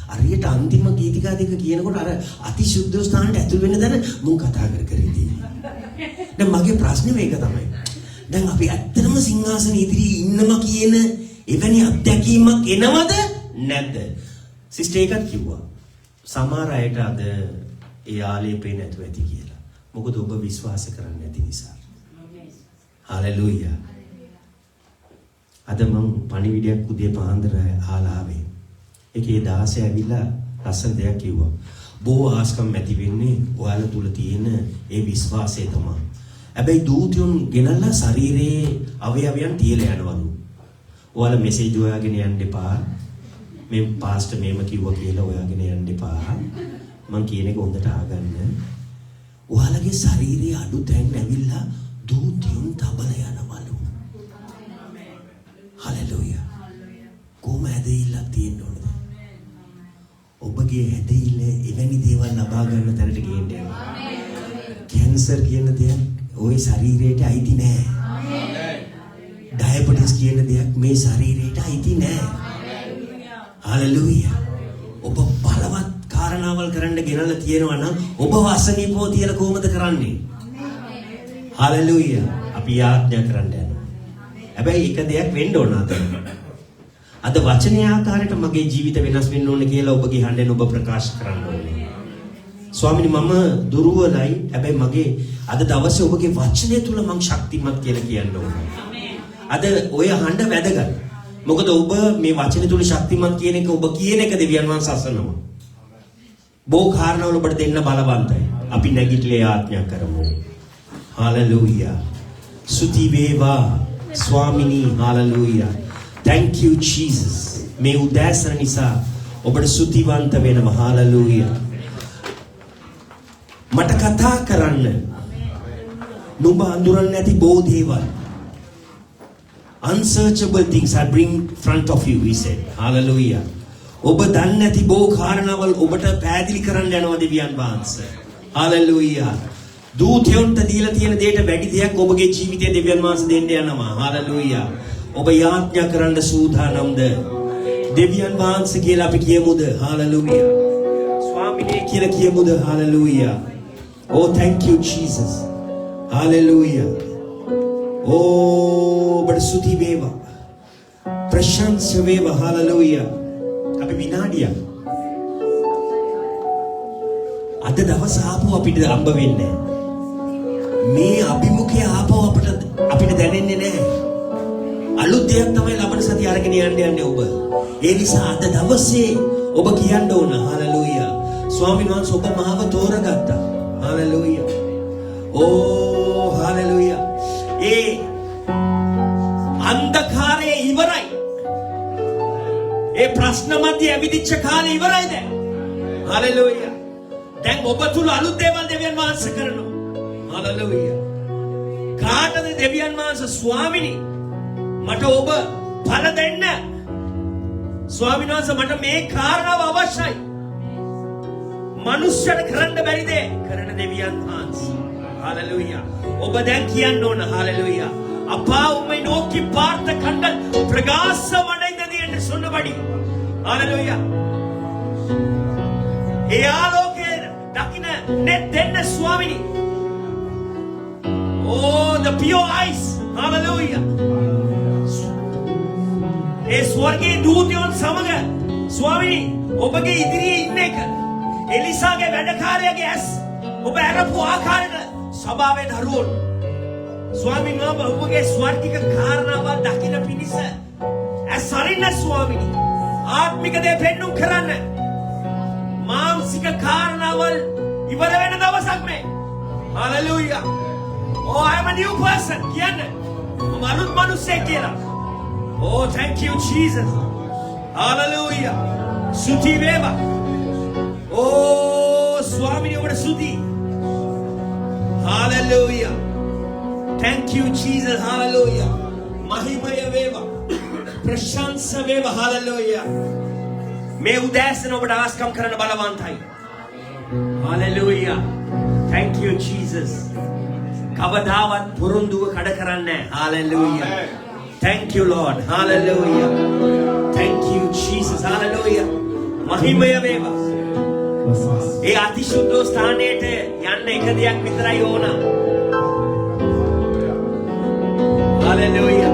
අරියට අන්තිම ගීතිකා දෙක කියනකොට අර අතිශුද්ධ ස්ථානට ඇතුල් වෙන්න දැන මුන් කතා කර ඉදී. දැන් මගේ ප්‍රශ්නේ මේක තමයි. දැන් අපි ඇත්තටම සිංහාසන ඉදිරියේ ඉන්නම කියන එවැනි අත්දැකීමක් එනවද නැද්ද? සිස්ටර් එකත් කිව්වා. සමහර අයට අද ඒ ආලේපේ නැතුව ඇති කියලා. මොකද ඔබ විශ්වාස කරන්නේ නැති නිසා. හalleluya. අද මම පණිවිඩයක් උදේ පාන්දර ආලා ආවේ. ඒකේ 16 ඇවිල්ලා ලස්සන දෙයක් කිව්වා. බොහෝ ආස්කම් ඇති වෙන්නේ ඔයාලා තුල තියෙන ඒ විශ්වාසය තමයි. හැබැයි දූතයන් ගෙනල්ලා ශරීරයේ අවයවයන් තියලා යනවලු. ඔයාලා මෙසේජ් හොයාගෙන යන්න එපා. මේ පාස්ටර් මේම කිව්වා කියලා හොයාගෙන යන්න එපා. මං කියන එක හොඳට අහගන්න. ඔයාලගේ ශරීරයේ අඩු තැන් ඇවිල්ලා දූතයන් තබල යනවලු. හalleluya. කොහොම ඇදහිල්ලක් තියෙන්න ඕනද? ඔබගේ ඇදහිල්ල එවැනි දේවල් ලබා ගන්න තැනට ගේන්න යනවා. කැන්සර් කියන දෙයක් ওই ශරීරයට අයිති නෑ. ඩයබටිස් කියන දෙයක් මේ ශරීරයට අයිති නෑ. හalleluya. ඔබ බලවත් කාරණාවල් කරන්න ගෙනල්ලා තියෙනවා නම් ඔබ වසනීපෝ තියලා කොහොමද කරන්නේ? හalleluya. අපි යාඥා කරන්න යනවා. හැබැයි එක දෙයක් වෙන්න ඕන අද වචනේ ආකාරයට මගේ ජීවිත වෙනස් වෙන්න ඕන කියලා ඔබගේ හඬෙන් ඔබ ප්‍රකාශ කරන්න ඕනේ. ස්වාමීනි මම දුර්වලයි. හැබැයි මගේ අද දවසේ ඔබගේ වචනය තුල මම ශක්තිමත් කියලා කියන්න ඕනේ. අද ඔය හඬ වැදගත්. මොකද ඔබ මේ වචනය තුල ශක්තිමත් කියන එක ඔබ කියන එක දෙවියන් වහන්සේ අසනවා. බොහෝ කාරණාවල ඔබට දෙන්න බලවන්තයි. අපි නැගිටලා ආඥා කරමු. හalleluya. සුති වේවා ස්වාමිනී. හalleluya. Thank you Jesus. මේ උදෑසන නිසා ඔබට සුතිවන්ත වෙනවා. හalleluya. මට කතා කරන්න. නුඹ අඳුරන්නේ නැති බොහෝ දේවල්. Unsearchable things I bring front of you, he said. Hallelujah. ඔබ දන්නේ නැති බොහෝ කාරණාවල් ඔබට පැහැදිලි කරන්න යනවා දෙවියන් වහන්සේ. හalleluya. දූතයන්ට දීලා තියෙන දෙයට වැඩි දෙයක් ඔබගේ ජීවිතයේ දෙවියන් වහන්සේ දෙන්න යනවා. හalleluya. ඔබ යාඥා කරන්න සූදානම්ද? දෙවියන් වහන්සේ කියලා අපි කියමුද? හalleluya. ස්වාමිනේ කියලා කියමුද? Hallelujah. Oh, thank you Jesus. Hallelujah. Oh, but Suti Veva. Prashansa Veva. Hallelujah. අපි විනාඩියක්. අද දවස ආපහු අපිට හම්බ වෙන්නේ මේ අභිමුඛය ආපහු අපිට දැනෙන්නේ නැහැ. අලුත් දෙයක් තමයි ලබන සතිය අරගෙන යන්නේ ඔබ. ඒ නිසා අද දවසේ ඔබ කියන්න ඕන hallelujah. ස්වාමීන් වහන්සේ ඔබ මාව තෝරගත්තා. hallelujah. Oh, hallelujah. ඒ අන්ධකාරයේ ඉවරයි. ඒ ප්‍රශ්න මැද ඇවිදිච්ච කාලේ ඉවරයි දැන්. හalleluya. දැන් ඔබ තුල අලුත් දේවල් දෙවියන් වහන්සේ කරනවා. හalleluya. කාටද දෙවියන් වහන්සේ ස්වාමිනී මට ඔබ පල දෙන්න. ස්වාමීන් වහන්සේ මට මේ කාරණාව අවශ්‍යයි. මනුෂ්‍යර කරන්න බැරි දේ කරන දෙවියන් වහන්සේ. හalleluya. ඔබ දැන් කියන්න ඕන hallelujah. அப்பா உம்மை நோக்கி பார்த்த கண்கள் பிரகாசமடைந்தது என்று சொன்னபடி ஹalleluya. ඒ ආලෝකයේ දකින්න net දෙන්න ස්වාමිනී. Oh, the pure eyes. hallelujah. ඒ ස්වර්ගයේ දූතයන් සමග ස්වාමිනී ඔබගේ ඉදිරියේ ඉන්න එක එලිසාගේ වැඩකාරයාගේ ඇස් ඔබ අරපු ආකාරයට සභාවේ දරුවෝ ස්වාමීන් වහන්සේ ඔබගේ ස්වර්ගික කාරණාව දකින්න පිණිස ඇසරින්න ස්වාමීනි ආත්මික දේ පෙන්눔 කරන්න මානසික කාරණාවල් ඉවර වෙන දවසක් මේ hallelujah. Oh, I am a new person කියන්නේ මම අලුත් මිනිසෙක් කියලා. Oh, thank you Jesus. hallelujah. සුති වේවා. Oh, ස්වාමීනි ඔබට සුති. hallelujah. Thank you Jesus. hallelujah. මහිමය වේවා. ප්‍රශංසා වේවා. hallelujah. මේ උදෑසන ඔබට ආස්කම් කරන්න බලවන්තයි. hallelujah. Thank you Jesus. කවදාවත් පුරුන්දුව කඩ කරන්නේ නැහැ. hallelujah. Thank you Lord. hallelujah. Thank you Jesus. hallelujah. මහිමය වේවා. ඒ අතිශුද්ධ ස්ථානයට යන්න එක දෙයක් විතරයි ඕන. hallelujah.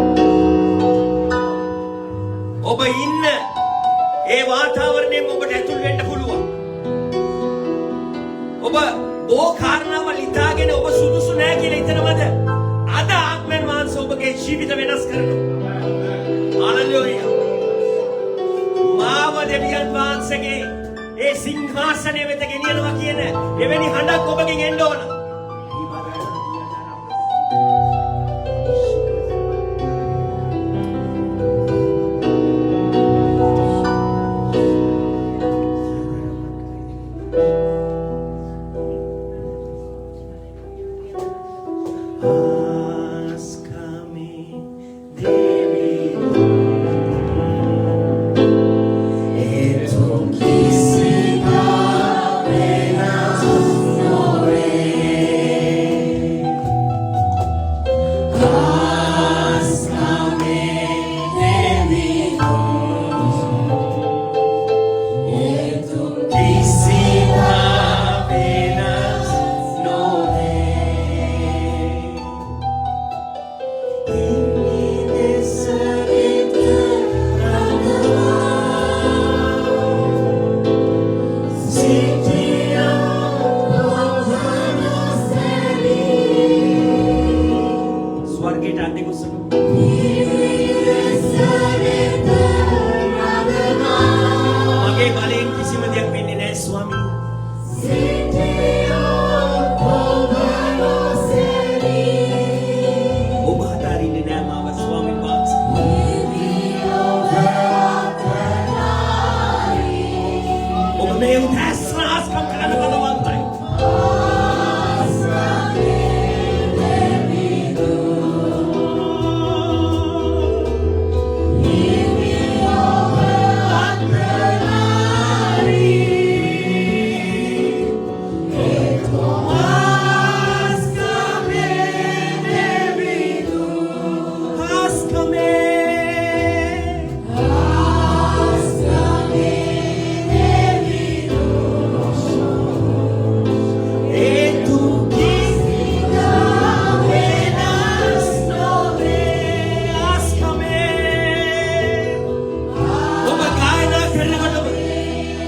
ඔබ ඉන්න ඒ වාතාවරණයෙන් ඔබට ඇතුල් වෙන්න පුළුවන්. ඔබ බොහෝ කාරණාවල් හිතාගෙන ඔබ සුදුසු නැහැ කියලා හිතනවද? අද ආත්මෙන් වහන්සේ ඔබගේ ජීවිත වෙනස් කරනවා. hallelujah. මාව දෙවියන් වහන්සේගේ ඒ සිංහාසනය වෙත ගෙනියනවා කියන එවැනි හඬක් ඔබගෙන් එන්න ඕන.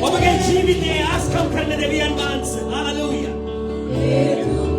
ඔබගේ ජීවිතයේ ආස්කම් කරන දෙවියන් වහන්සේ. හalleluya.